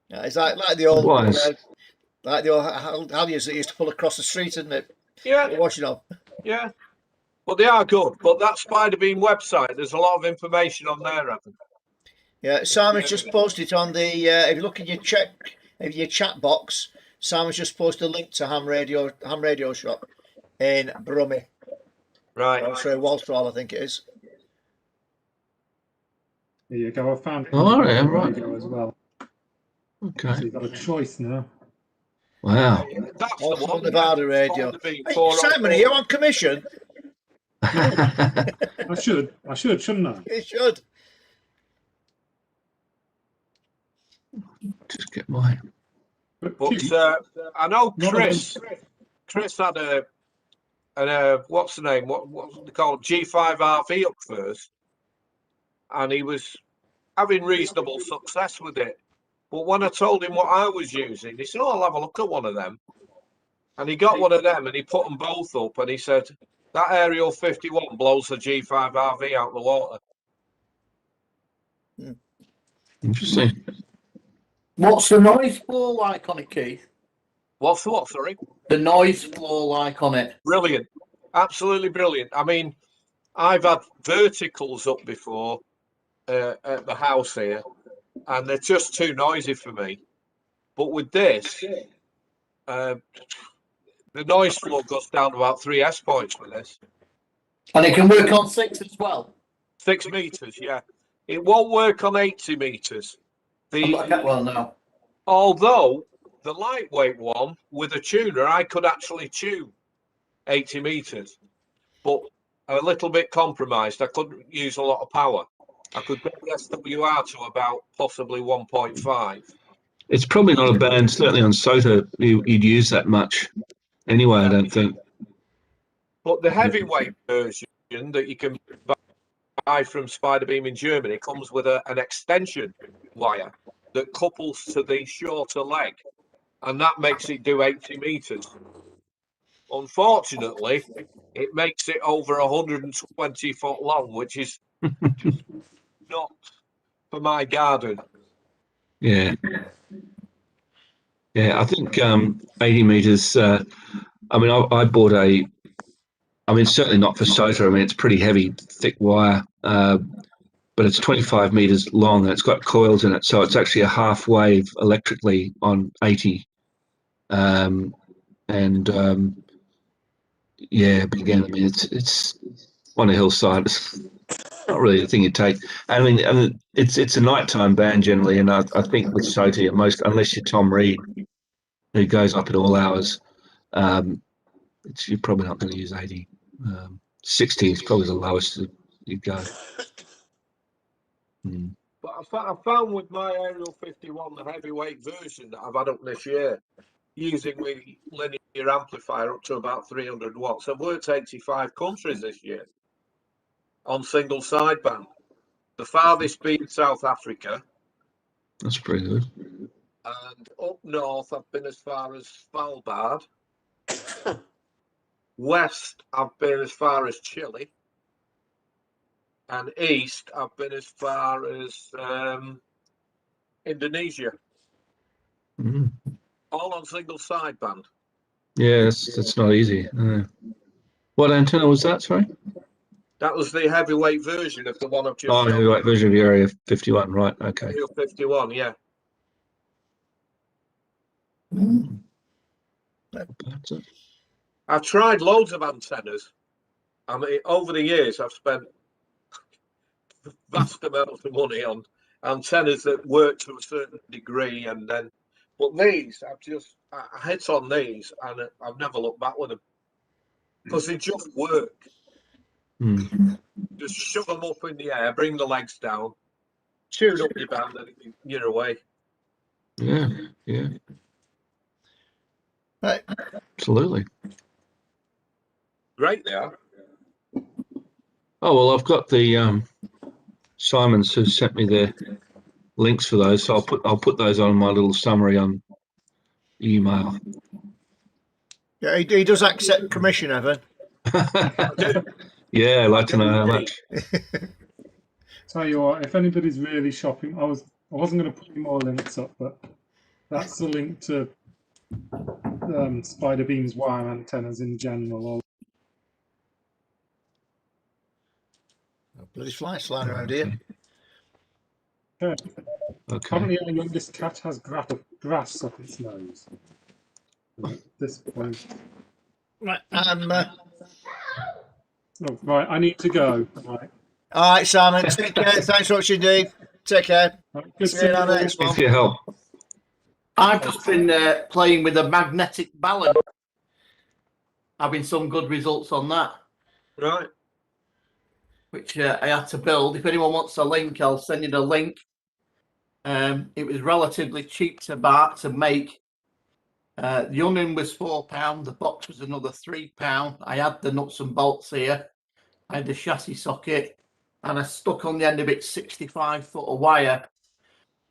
It's like the old Wires. like the old halliers that used to pull across the street, isn't it? Yeah, Washing on. yeah. But they are good. But that Spider Beam website, there's a lot of information on there, Evan. Yeah, Simon's just posted on the if you look in your chat box, Simon's just posted a link to ham radio shop in Brummie. Right. Oh, sorry, Walsall, I think it is. There you go. I found Oh, yeah, right. radio as well. So Okay. you've got a choice now. Wow. That's the Also one. Nevada radio. Spider-Beam Hey, 404. Simon, are you on commission? I should, shouldn't I? You should. Just get my. But But Keith, I know one of Chris had a what's the name? What's they call it? G5 RV up first, and he was having reasonable success with it. But when I told him what I was using, he said, "Oh, I'll have a look at one of them." And he got one of them, and he put them both up, and he said, "That Aerial 51 blows the G5 RV out the water." Interesting. What's the noise floor like on it, Keith? What's the what? Sorry. The noise floor like on it? Brilliant, absolutely brilliant. I mean, I've had verticals up before at the house here, and they're just too noisy for me. But with this, the noise floor goes down to about 3 S points with this. And it can work on 6 as well? 6 meters, yeah. It won't work on 80 meters. Well, no. Although the lightweight one with a tuner, I could actually tune 80 meters, but a little bit compromised. I couldn't use a lot of power. I could get the SWR to about possibly 1.5. It's probably not a band, certainly on SOTA, you'd use that much anyway, I don't think. But the heavyweight version that you can buy from Spider-Beam in Germany comes with an extension wire that couples to the shorter leg, and that makes it do 80 meters. Unfortunately, it makes it over 120 foot long, which is just not for my garden. Yeah. Yeah, I think 80 meters, I mean, I bought certainly not for SOTA. I mean, it's pretty heavy, thick wire, but it's 25 meters long and it's got coils in it. So it's actually a half wave electrically on 80. Yeah, but again, I mean, it's on a hillside. It's not really the thing you take. I mean, it's a nighttime band generally, and I think with SOTA, unless you're Tom Reed, who goes up at all hours, you're probably not going to use 80. 60 is probably the lowest you'd go. But I found with my Aerial 51, the heavyweight version that I've had up this year, using the linear amplifier up to about 300 watts, I've worked 85 countries this year on single sideband. The farthest being South Africa. That's pretty good. And up north, I've been as far as Svalbard. West, I've been as far as Chile. And east, I've been as far as Indonesia. All on single sideband. Yeah, it's not easy. What antenna was that, sorry? That was the heavyweight version of the one I've just shown. Heavyweight version of your Area 51, right, okay. Area 51, yeah. I've tried loads of antennas. I mean, over the years, I've spent vast amounts of money on antennas that work to a certain degree, and then, but these, I hit on these, and I've never looked back with them because they just work. Just shove them up in the air, bring the legs down, tune up your band, and you're away. Yeah. Right. Absolutely. Great they are. Oh, well, I've got the Simons who sent me their links for those, so I'll put those on my little summary on email. Yeah, he does accept commission, Evan. Yeah, I'd like to know how much. Tell you what, if anybody's really shopping, I wasn't going to put any more links up, but that's the link to Spider-Beam's wire antennas in general. Bloody fly flying around here. Okay. Currently, our youngest cat has grass up its nose. At this point. Right, Oh, right, I need to go. Right. All right, Simon. Take care. Thanks for watching, Dave. Take care. Right, good See you on the next one. Thanks for your help. I've just been playing with a magnetic balance, having some good results on that. Right. Which I had to build. If anyone wants a link, I'll send you the link. It was relatively cheap to make. The onion was £4. The box was another £3. I had the nuts and bolts here. I had the chassis socket, and I stuck on the end of it 65-foot of wire.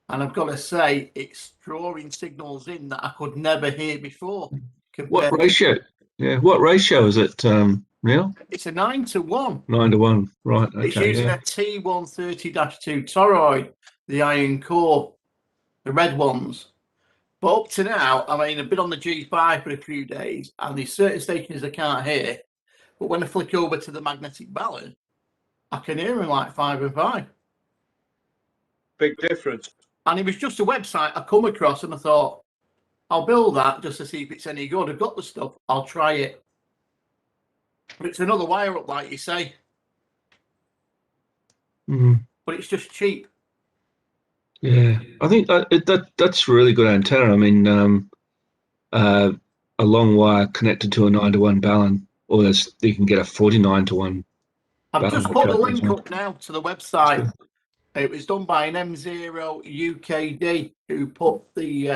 And I've got to say, it's drawing signals in that I could never hear before. What ratio? Yeah, what ratio is it, Neil? It's a 9-to-1. 9-to-1, right? Okay, it's using a T130-2 toroid, the iron core, the red ones. But up to now, I mean, I've been on the G5 for a few days, and there's certain stations I can't hear. But when I flick over to the magnetic balance, I can hear them like 5 and 5. Big difference. And it was just a website I come across, and I thought, I'll build that just to see if it's any good. I've got the stuff, I'll try it. But it's another wire up, like you say. But it's just cheap. Yeah, I think that's a really good antenna. I mean, a long wire connected to a 9-to-1 balun, or you can get a 49-to-1. I've just put the link up now to the website. It was done by an M0TJU who put the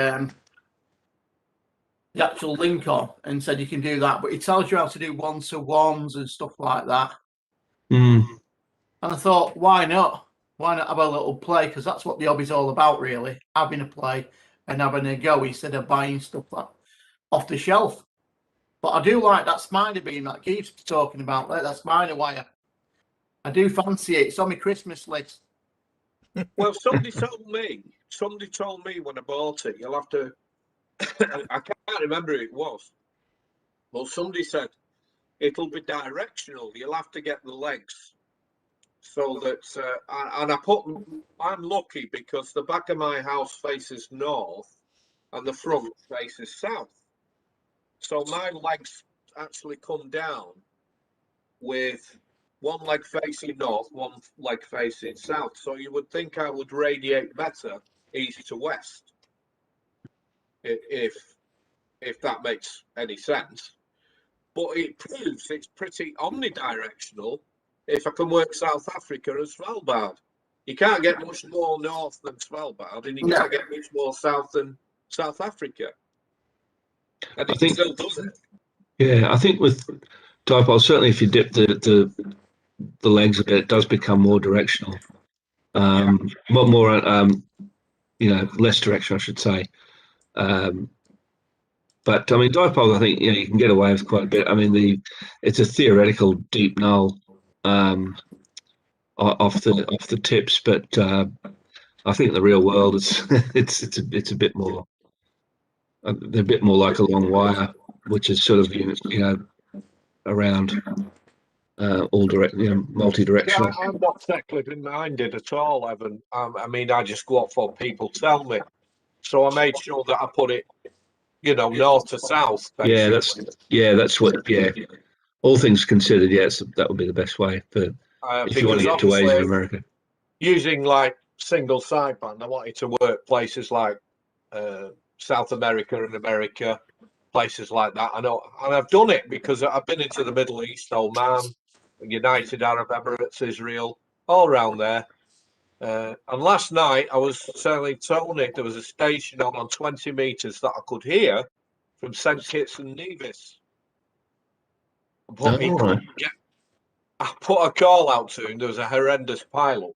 actual link on and said you can do that, but it tells you how to do 1-to-1s and stuff like that. And I thought, why not? Why not have a little play? Because that's what the hobby's all about, really. Having a play and having a go instead of buying stuff off the shelf. But I do like that spider beam that Keith's talking about there, that spider wire. I do fancy it. It's on my Christmas list. Well, somebody told me when I bought it, you'll have to, I can't remember who it was. Well, somebody said it'll be directional. You'll have to get the legs so that, I'm lucky because the back of my house faces north and the front faces south. So my legs actually come down with one leg facing north, one leg facing south. So you would think I would radiate better east to west, if that makes any sense. But it proves it's pretty omnidirectional if I can work South Africa and Svalbard. You can't get much more north than Svalbard, and you can't get much more south than South Africa. And it still does it. Yeah, I think with dipole, certainly if you dip the legs a bit, it does become more directional. More, less directional, I should say. But I mean, dipole, I think you can get away with quite a bit. I mean, it's a theoretical deep null off the tips, but I think in the real world, it's a bit more. They're a bit more like a long wire, which is sort of around all direct, multi-directional. Yeah, I'm not technically minded at all, Evan. I mean, I just go off what people tell me. So I made sure that I put it, north to south. Basically. That's what. Yeah, all things considered, yes, that would be the best way. But if you want to get to Asia and America, using like single sideband, I wanted to work places like South America and America, places like that. I know, and I've done it because I've been into the Middle East, Oman, United Arab Emirates, Israel, all around there. And last night I was telling Tony there was a station on 20 meters that I could hear from St. Kitts and Nevis. But I put a call out to him. There was a horrendous pileup,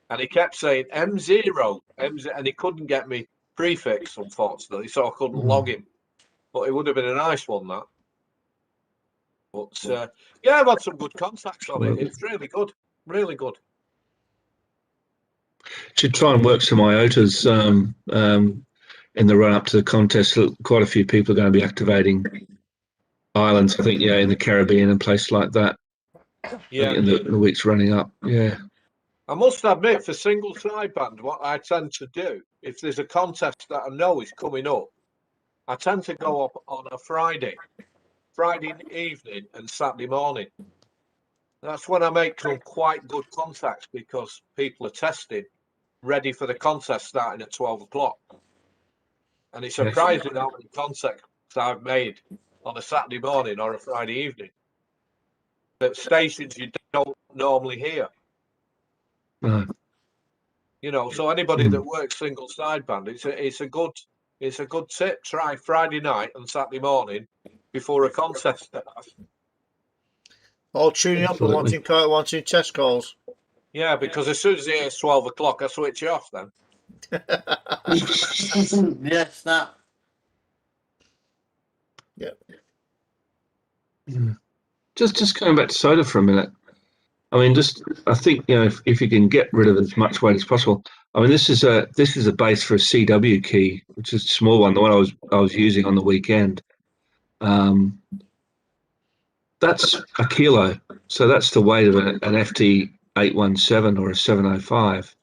and he kept saying M0, and he couldn't get me prefix, unfortunately, so I couldn't log him. But it would have been a nice one, that. But I've had some good contacts on it. It's really good, really good. Should try and work some IOTAs in the run up to the contest. Quite a few people are going to be activating islands, I think, in the Caribbean and places like that. Yeah, in the weeks running up. Yeah, I must admit, for single sideband, what I tend to do, if there's a contest that I know is coming up, I tend to go up on a Friday evening and Saturday morning. That's when I make some quite good contacts because people are testing, ready for the contest starting at 12 o'clock. And it's surprising how many contacts I've made on a Saturday morning or a Friday evening at stations you don't normally hear. No. You know, so anybody that works single sideband, it's a good tip. Try Friday night and Saturday morning before a contest starts. All tuning up and wanting test calls. Yeah, because as soon as it is 12 o'clock, I switch off then. Yes, that. Yeah. Just going back to SOTA for a minute. I mean, I think, you know, if you can get rid of as much weight as possible. I mean, this is a base for a CW key, which is a small one, the one I was using on the weekend. That's a kilo, so that's the weight of an FT 817 or a 705.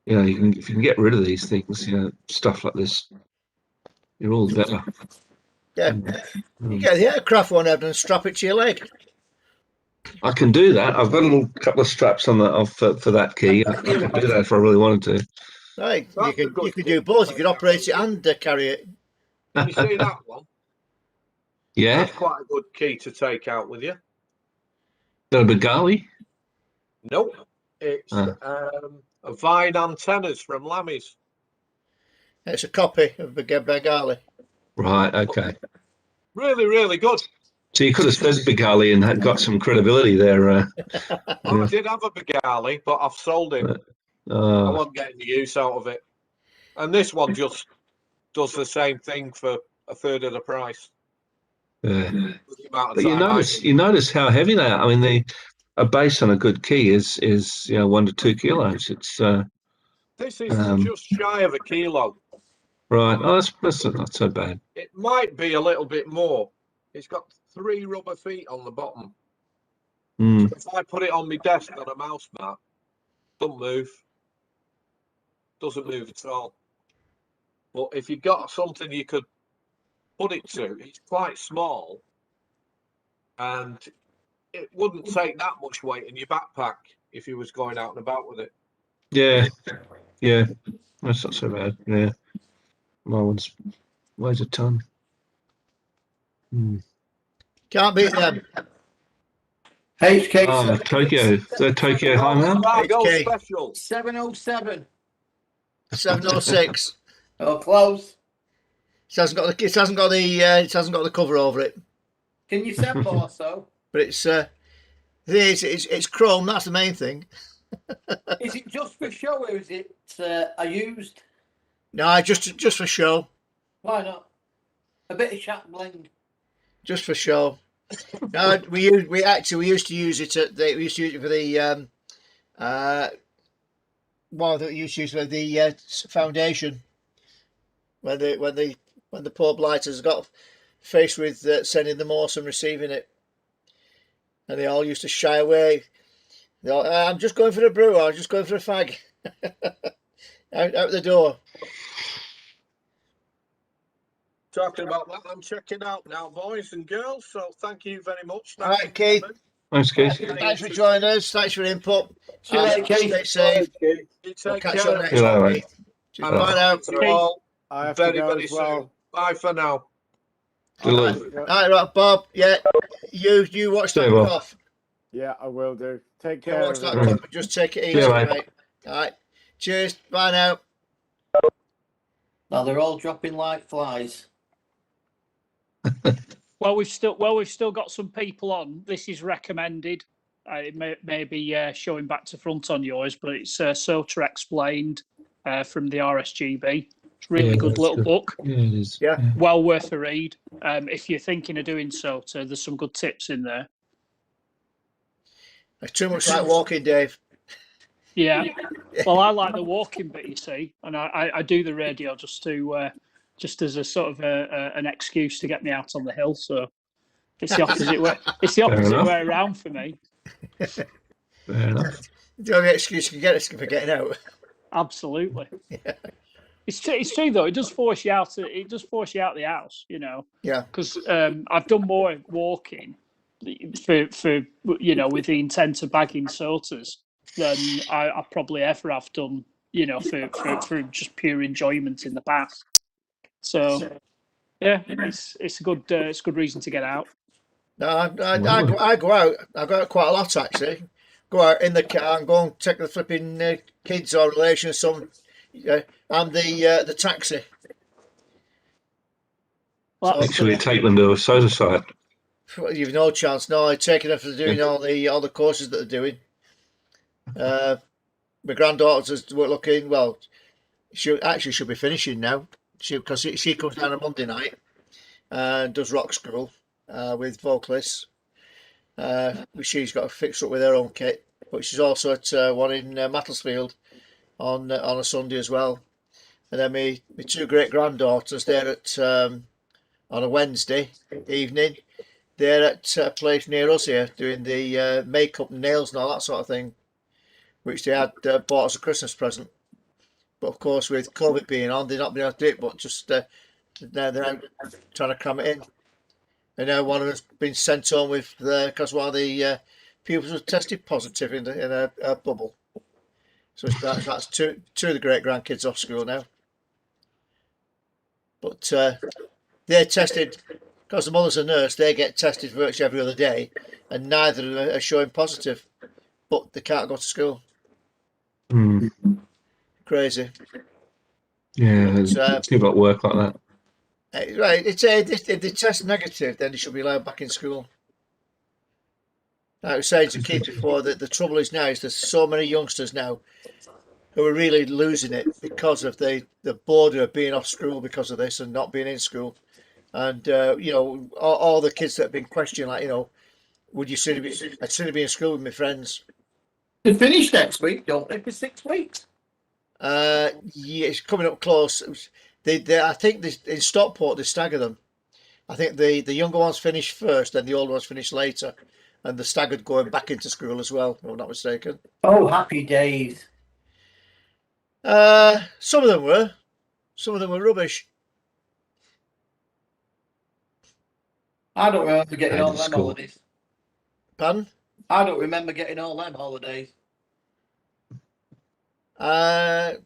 You know, if you can get rid of these things, you know, stuff like this, you're all better. Yeah, you get the aircraft one, Evan, and strap it to your leg. I can do that. I've got a little couple of straps on for that key. I can do that if I really wanted to. Right, you could do both. You could operate it and carry it. Can you see that one? Yeah. That's quite a good key to take out with you. Got a Bengali? Nope. It's a Vine antennas from Lammy's. It's a copy of the Bengali. Right, okay. Really, really good. So you could have said Bengali and had got some credibility there. I did have a Bengali, but I've sold it. I wasn't getting the use out of it. And this one just does the same thing for a third of the price. But you notice how heavy they are. I mean, a base on a good key is 1 to 2 kilos. It's this is just shy of a kilo. Right. Oh, that's not so bad. It might be a little bit more. It's got 3 rubber feet on the bottom. So if I put it on my desk on a mouse mat, doesn't move at all. But if you got something you could put it to, it's quite small, and it wouldn't take that much weight in your backpack if you was going out and about with it. Yeah, that's not so bad. Yeah, my one's weighs a ton. Can't beat them. HK. Tokyo. The Tokyo High Mount. HK special. 707. 706. Oh, close. It hasn't got the cover over it. Can you send more so? But it's chrome. That's the main thing. Is it just for show or is it a used? No, just for show. Why not? A bit of shat bling. Just for show. No, we used to use it for the that we used to use for the foundation when the poor blighters got faced with sending the Morse and receiving it, and they all used to shy away. I'm just going for a brew. I'm just going for a fag. out the door. Talking about that, I'm checking out now, boys and girls. So thank you very much. All right, Keith. Thanks, Keith. Thanks for joining us. Thanks for your input. See you later, Keith. Stay safe. We'll catch you on next week. Bye now to all. I have Very, to go very as well. soon. Bye for now. All right, Bob. Yeah, you watch that off. Yeah, I will do. Take You care. watch that. Just take it easy, mate. All right. Cheers. Bye now. Now they're all dropping like flies. Well, we've still got some people on. This is recommended. It may be showing back to front on yours, but it's SOTA Explained from the RSGB. It's really good little book. Yeah, it is. Yeah. Well worth a read. If you're thinking of doing SOTA, there's some good tips in there. It's too much like walking, Dave. Yeah. Well, I like the walking bit, you see, and I do the radio just as a sort of an excuse to get me out on the hill. So it's the opposite way. It's the opposite way around for me. Fair enough. The only excuse you can get is for getting out. Absolutely. Yeah. It's true though. It does force you out. It does force you out of the house. You know. Yeah. Because I've done more walking for with the intent of bagging SOTAs than I probably ever have done. For just pure enjoyment in the past. So yeah, it's a good reason to get out. No, I go out. I go out quite a lot actually. Go out in the car and go and take the flipping kids or relations. I'm the taxi. Well, Make sure you take them to a SOTA site. You've no chance. No, taking them for doing all the courses that they're doing. My granddaughter's looking. Well, she actually should be finishing now. Because she comes down on Monday night and does rock school with vocalists. She's got to fix up with her own kit, but she's also at one in Macclesfield on a Sunday as well. And then my two great granddaughters, they're at on a Wednesday evening. They're at a place near us here doing the makeup and nails and all that sort of thing, which they had bought as a Christmas present. But of course, with COVID being on, they're not being able to do it. But just now they're out trying to cram it in. And now one of them's been sent home with because one of the pupils was tested positive in a bubble. So that's two of the great grandkids off school now. But they're tested because the mother's a nurse. They get tested virtually every other day, and neither of them are showing positive. But they can't go to school. Mm. Crazy. Yeah, people at work like that. Right, if they test negative, then they should be allowed back in school. Like I was saying to Keith before, that the trouble is now is there's so many youngsters now who are really losing it because of the border of being off school because of this and not being in school. And all the kids that have been questioning, like, would you sooner be? I'd sooner be in school with my friends. They finish next week, don't they? For 6 weeks. Yeah, it's coming up close. I think in Stockport they stagger them. I think the younger ones finish first, then the older ones finish later, and the staggered going back into school as well. If I'm not mistaken. Oh, happy days! Some of them were rubbish. I don't remember getting all them holidays. Pardon? I don't remember getting all them holidays. I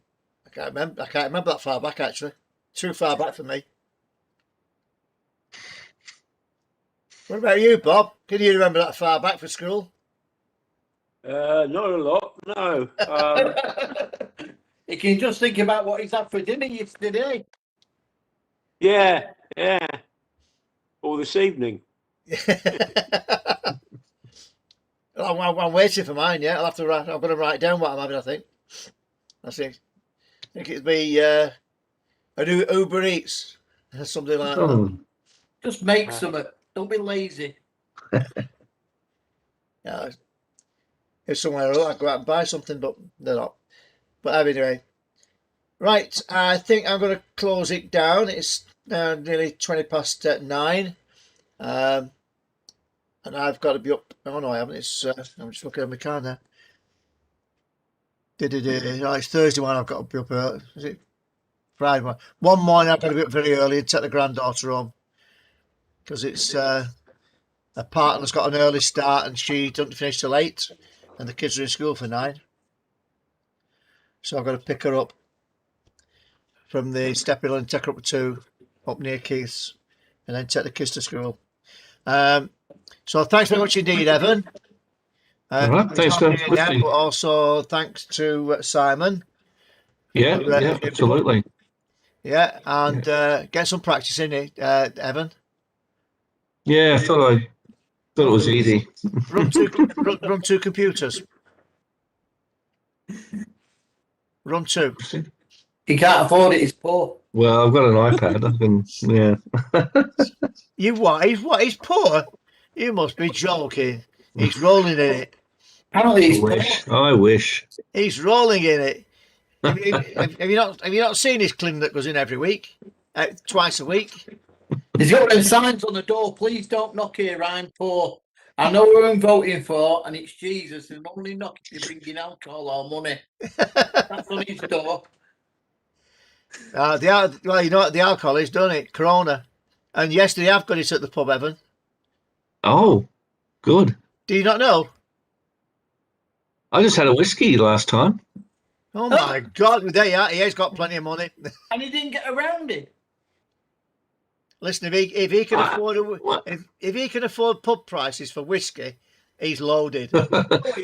can't remember that far back actually. Too far back for me. What about you, Bob? Can you remember that far back for school? Not a lot, no. You can just think about what he's had for dinner yesterday. Yeah. Or this evening. I'm waiting for mine. Yeah, I'm going to write down what I'm having. I think. I think it'd be a new Uber Eats or something like that. Just make some. Don't be lazy. Yeah, if somewhere I'd go out and buy something, but they're not. But anyway, right. I think I'm going to close it down. It's now nearly 20 past 9, and I've got to be up. Oh no, I haven't. I'm just looking at my car now. It's Thursday one. I've got to be up early. Is it Friday one? One morning I've got to be up very early and take the granddaughter home because it's her partner's got an early start and she doesn't finish till 8, and the kids are in school for 9. So I've got to pick her up from the step hill and take her up to up near Keith's, and then take the kids to school. So thanks very much indeed, Evan. All right, thanks, Dan. But also thanks to Simon. Yeah, absolutely. Yeah, and get some practice in it, Evan. Yeah, I thought it was easy. Run two computers. Run 2. He can't afford it. He's poor. Well, I've got an iPad. I can, yeah. You what? He's poor. You must be joking. He's rolling in it. I wish. He's rolling in it. Have you not seen his clinic that goes in every week, twice a week? He's got them signs on the door. Please don't knock here. I'm poor. I know who I'm voting for, and it's Jesus. And only knock if you're bringing alcohol or money. That's on his door. Well, you know what the alcohol is, don't it? Corona. And yesterday I've got it at the pub, Evan. Oh, good. Do you not know? I just had a whiskey last time. Oh my God! There you are. He has got plenty of money. And he didn't get around it. Listen, if he can afford if he can afford pub prices for whiskey, he's loaded.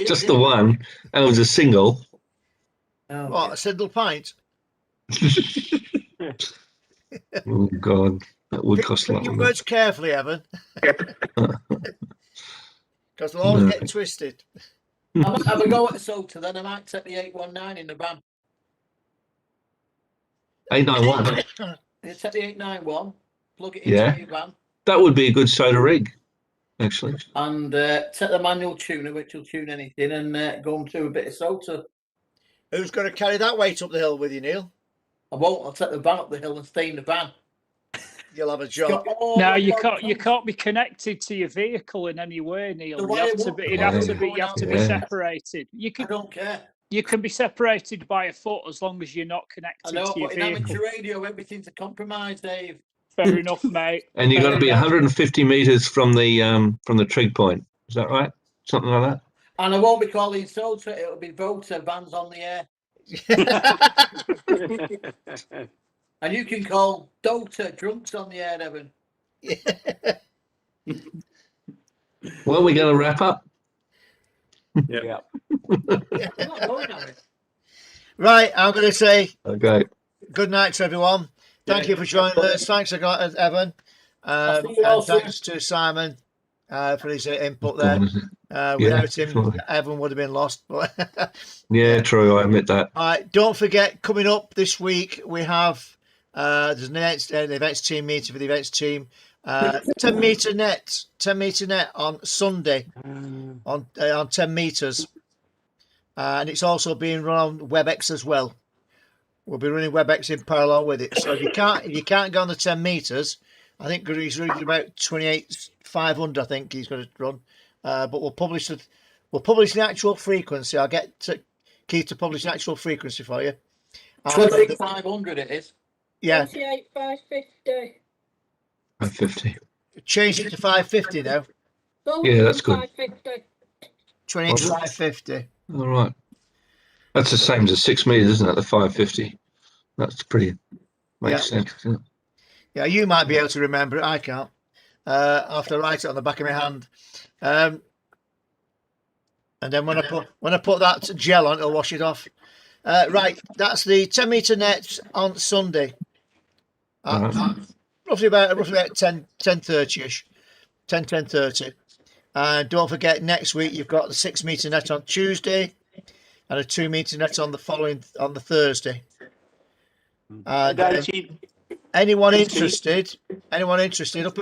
Just the one, and it was a single. What, a single pint? Oh God, that would cost a lot. Pick your words carefully, Evan, because they'll always get twisted. I might have a go at SOTA, then I might take the 819 in the van. 891. You take the 891, plug it into Yeah, your van, that would be a good soda rig, actually. and take the manual tuner, which will tune anything, and go and do a bit of SOTA. Who's going to carry that weight up the hill with you, Neil? I won't. I'll take the van up the hill and stay in the van. You'll have a job. No, you can't be connected to your vehicle in any way, Neil. You have to be separated. You can. I don't care. You can be separated by a foot as long as you're not connected I know, to your but in vehicle. amateur radio, everything's a compromise, Dave. Fair enough, mate. And you've got to be 150 meters from the trig point. Is that right? Something like that. And I won't be calling SOTA. It'll be VOTA, vans on the air. And you can call DOTA, drunks on the air, Evan. Well, we're going to wrap up. Yeah. Right, I'm going to say Okay. good night to everyone. Thank you for joining us. Thanks, Evan. And thanks to Simon for his input there. Without him, Evan would have been lost. Yeah, true. I admit that. All right, don't forget, coming up this week, we have there's an events team meeting for the events team. 10 meter net on Sunday on 10 meters, and it's also being run on WebEx as well. We'll be running WebEx in parallel with it. So if you can't go on the 10 meters, I think he's running about 28,500. I think he's going to run, but we'll publish the actual frequency. I'll get to Keith to publish the actual frequency for you. 28,500 it is. Yeah. 28,550. 550. Change it to 550 now. Yeah, that's good. 550. 28,550. All right. That's the same as the 6 meters, isn't it? The 550. That's pretty. Makes sense. Isn't it? Yeah, you might be able to remember it. I can't. I have to write it on the back of my hand. And then when I put that gel on, it'll wash it off. Right, that's the 10 meter net on Sunday. Roughly about 10:30ish, 10:30. And don't forget, next week you've got the 6 meter net on Tuesday, and a 2 meter net on the Thursday. Anyone interested up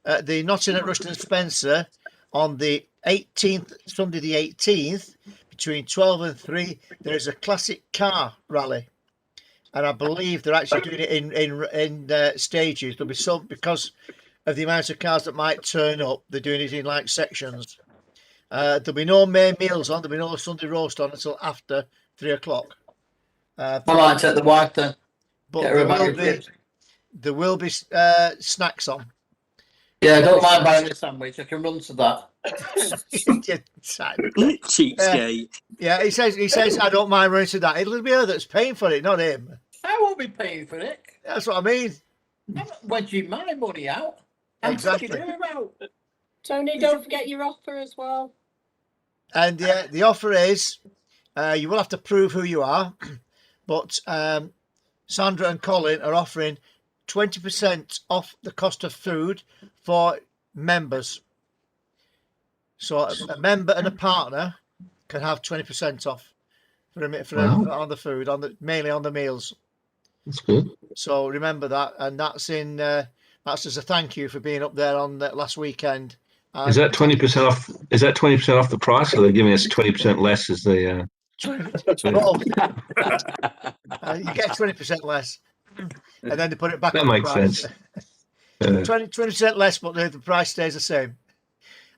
at the Notting at Rushton Spencer on the 18th, Sunday the 18th, between 12 and 3, there is a classic car rally, and I believe they're actually doing it in stages. There'll be some, because of the amount of cars that might turn up, they're doing it in like sections. There'll be no main meals on. There'll be no Sunday roast on until after 3 o'clock. I might take the wife then. But there will be snacks on. Yeah, I don't mind buying a sandwich. I can run to that. Cheapskate. Yeah, he says I don't mind running to that. It'll be her that's paying for it, not him. I won't be paying for it. That's what I mean. I'm not wedging my money out. I'm Exactly. taking her out. Tony, don't forget your offer as well. And the offer is, you will have to prove who you are, but Sandra and Colin are offering 20% off the cost of food for members. So a member and a partner can have 20% off on the food, mainly on the meals. That's good. So remember that, and that's that's as a thank you for being up there on last weekend. Is that 20% off? Is that 20% off the price, or they're giving us 20% less as the? You get 20% less, and then they put it back. That on the makes price. sense. 20% less, but the price stays the same.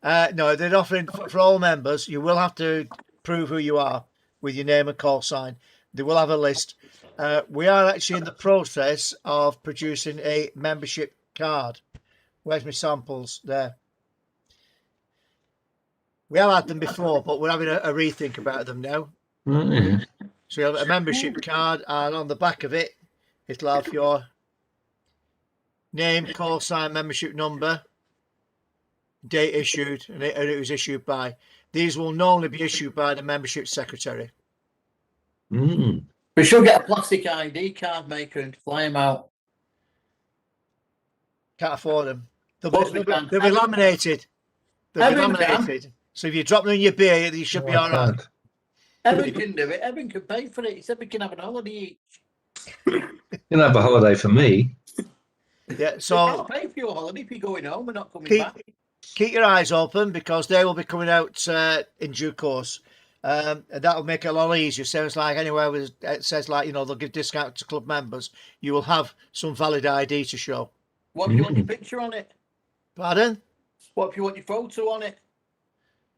No, they're offering for all members. You will have to prove who you are with your name and call sign. They will have a list. We are actually in the process of producing a membership card. Where's my samples? There. We have had them before, but we're having a rethink about them now. Mm-hmm. So you have a membership card, and on the back of it, it'll have your name, call sign, membership number, date issued, and it was issued by. These will normally be issued by the membership secretary. Mm. We should get a plastic ID card maker and fly them out. Can't afford them. They'll Course be we can. laminated. They'll be Evan can. laminated. So if you drop them in your beer, you should be Oh, all I right. can't. Evan can do it. Evan can pay for it. He said we can have an holiday each. You'll have a holiday for me. Yeah, so I'll pay for your holiday if you're going home and not coming back. keep your eyes open because they will be coming out in due course. And that'll make it a lot easier. Sounds like anywhere with it says like, you know, they'll give discount to club members. You will have some valid ID to show. What if you want your picture on it? Pardon? What if you want your photo on it?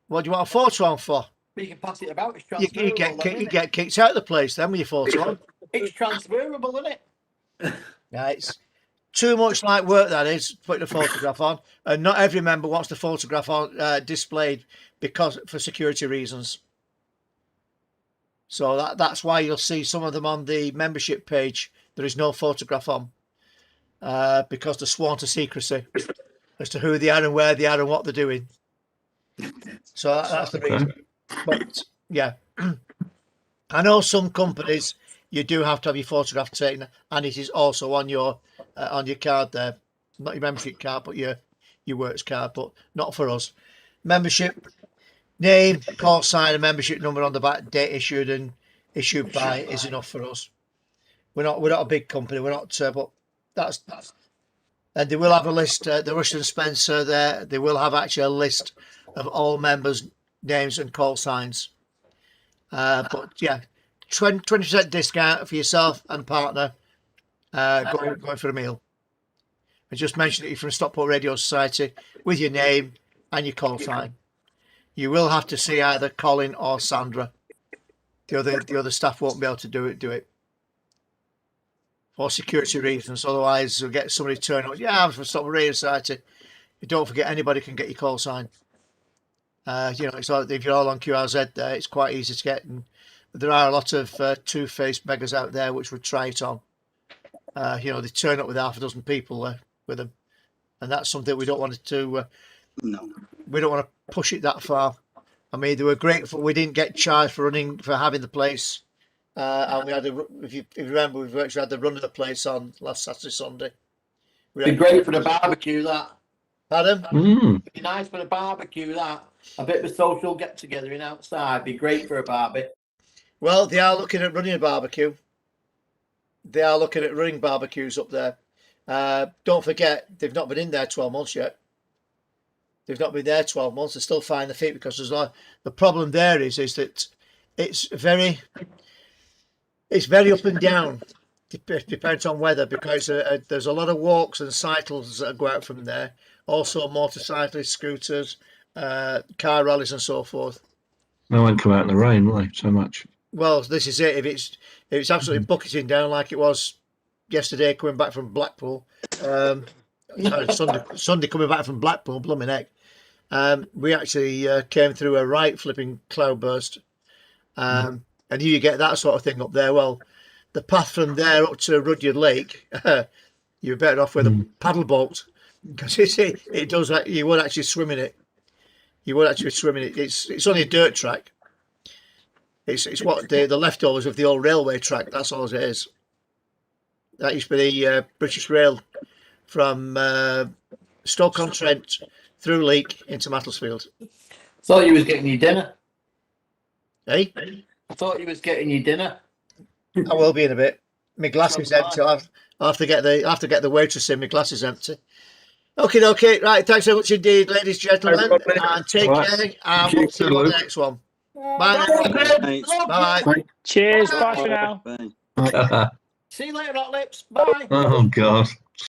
What do you want a photo on for? You can pass it about. It's You transferable. you get kicked out of the place then with your photo on. It's transferable, isn't it? Yeah, it's too much like work, that is, putting a photograph on. And not every member wants the photograph on displayed because for security reasons. So that's why you'll see some of them on the membership page. There is no photograph on because they're sworn to secrecy as to who they are and where they are and what they're doing. So that's the reason. But yeah, I know some companies you do have to have your photograph taken, and it is also on your card there, not your membership card, but your works card. But not for us. Membership name, call sign, and membership number on the back, date issued and issued by is enough for us. We're not a big company. We're not, but that's. And they will have a list. The Russian Spencer there. They will have actually a list of all members' names and call signs. But yeah, 20% discount for yourself and partner going for a meal. And just mention that you're from Stockport Radio Society with your name and your call sign. You will have to see either Colin or Sandra. The other staff won't be able to do it for security reasons. Otherwise, we'll get somebody turn up. Yeah, I'm from Stockport Radio Society. Don't forget, anybody can get your call sign. You know, it's like if you're all on QRZ there, it's quite easy to get. And there are a lot of two-faced beggars out there which would try it on. You know, they turn up with half a dozen people with them, and that's something we don't want to. No, we don't want to push it that far. I mean, they were grateful we didn't get charged for having the place, and we had if you remember, we've actually had the run of the place on last Saturday, Sunday. Be great for the barbecue, that. Pardon? It'd be nice for the barbecue, that. A bit of a social get together in outside. Be great for a barbie. Well, they are looking at running a barbecue. They are looking at running barbecues up there. Don't forget, they've not been in there 12 months yet. They've not been there 12 months. They're still finding the feet because the problem there is that it's very up and down. Depends on weather, because there's a lot of walks and cycles that go out from there. Also motorcyclists, scooters, car rallies and so forth. No one come out in the rain, will they? So much. Well, this is it. If it's absolutely bucketing down like it was yesterday coming back from Blackpool, Sunday coming back from Blackpool, blooming heck. We actually came through a right flipping cloudburst, and you get that sort of thing up there. Well, the path from there up to Rudyard Lake, you're better off with a paddle boat, because it does. You would actually swim in it. You would actually swim in it. It's only a dirt track. It's what the leftovers of the old railway track. That's all it is. That used to be the British Rail from Stoke-on-Trent through Leek into Macclesfield. Thought you was getting your dinner. Hey? I thought you was getting your dinner. I will be in a bit. My glass is empty. I'll have to get the waitress in. My glass is empty. Okay. Right. Thanks so much indeed, ladies and gentlemen. And take care. And we'll see you on the next one. Bye. Bye. Cheers. Bye for now. Bye. See you later, Hot Lips. Bye. Oh, God.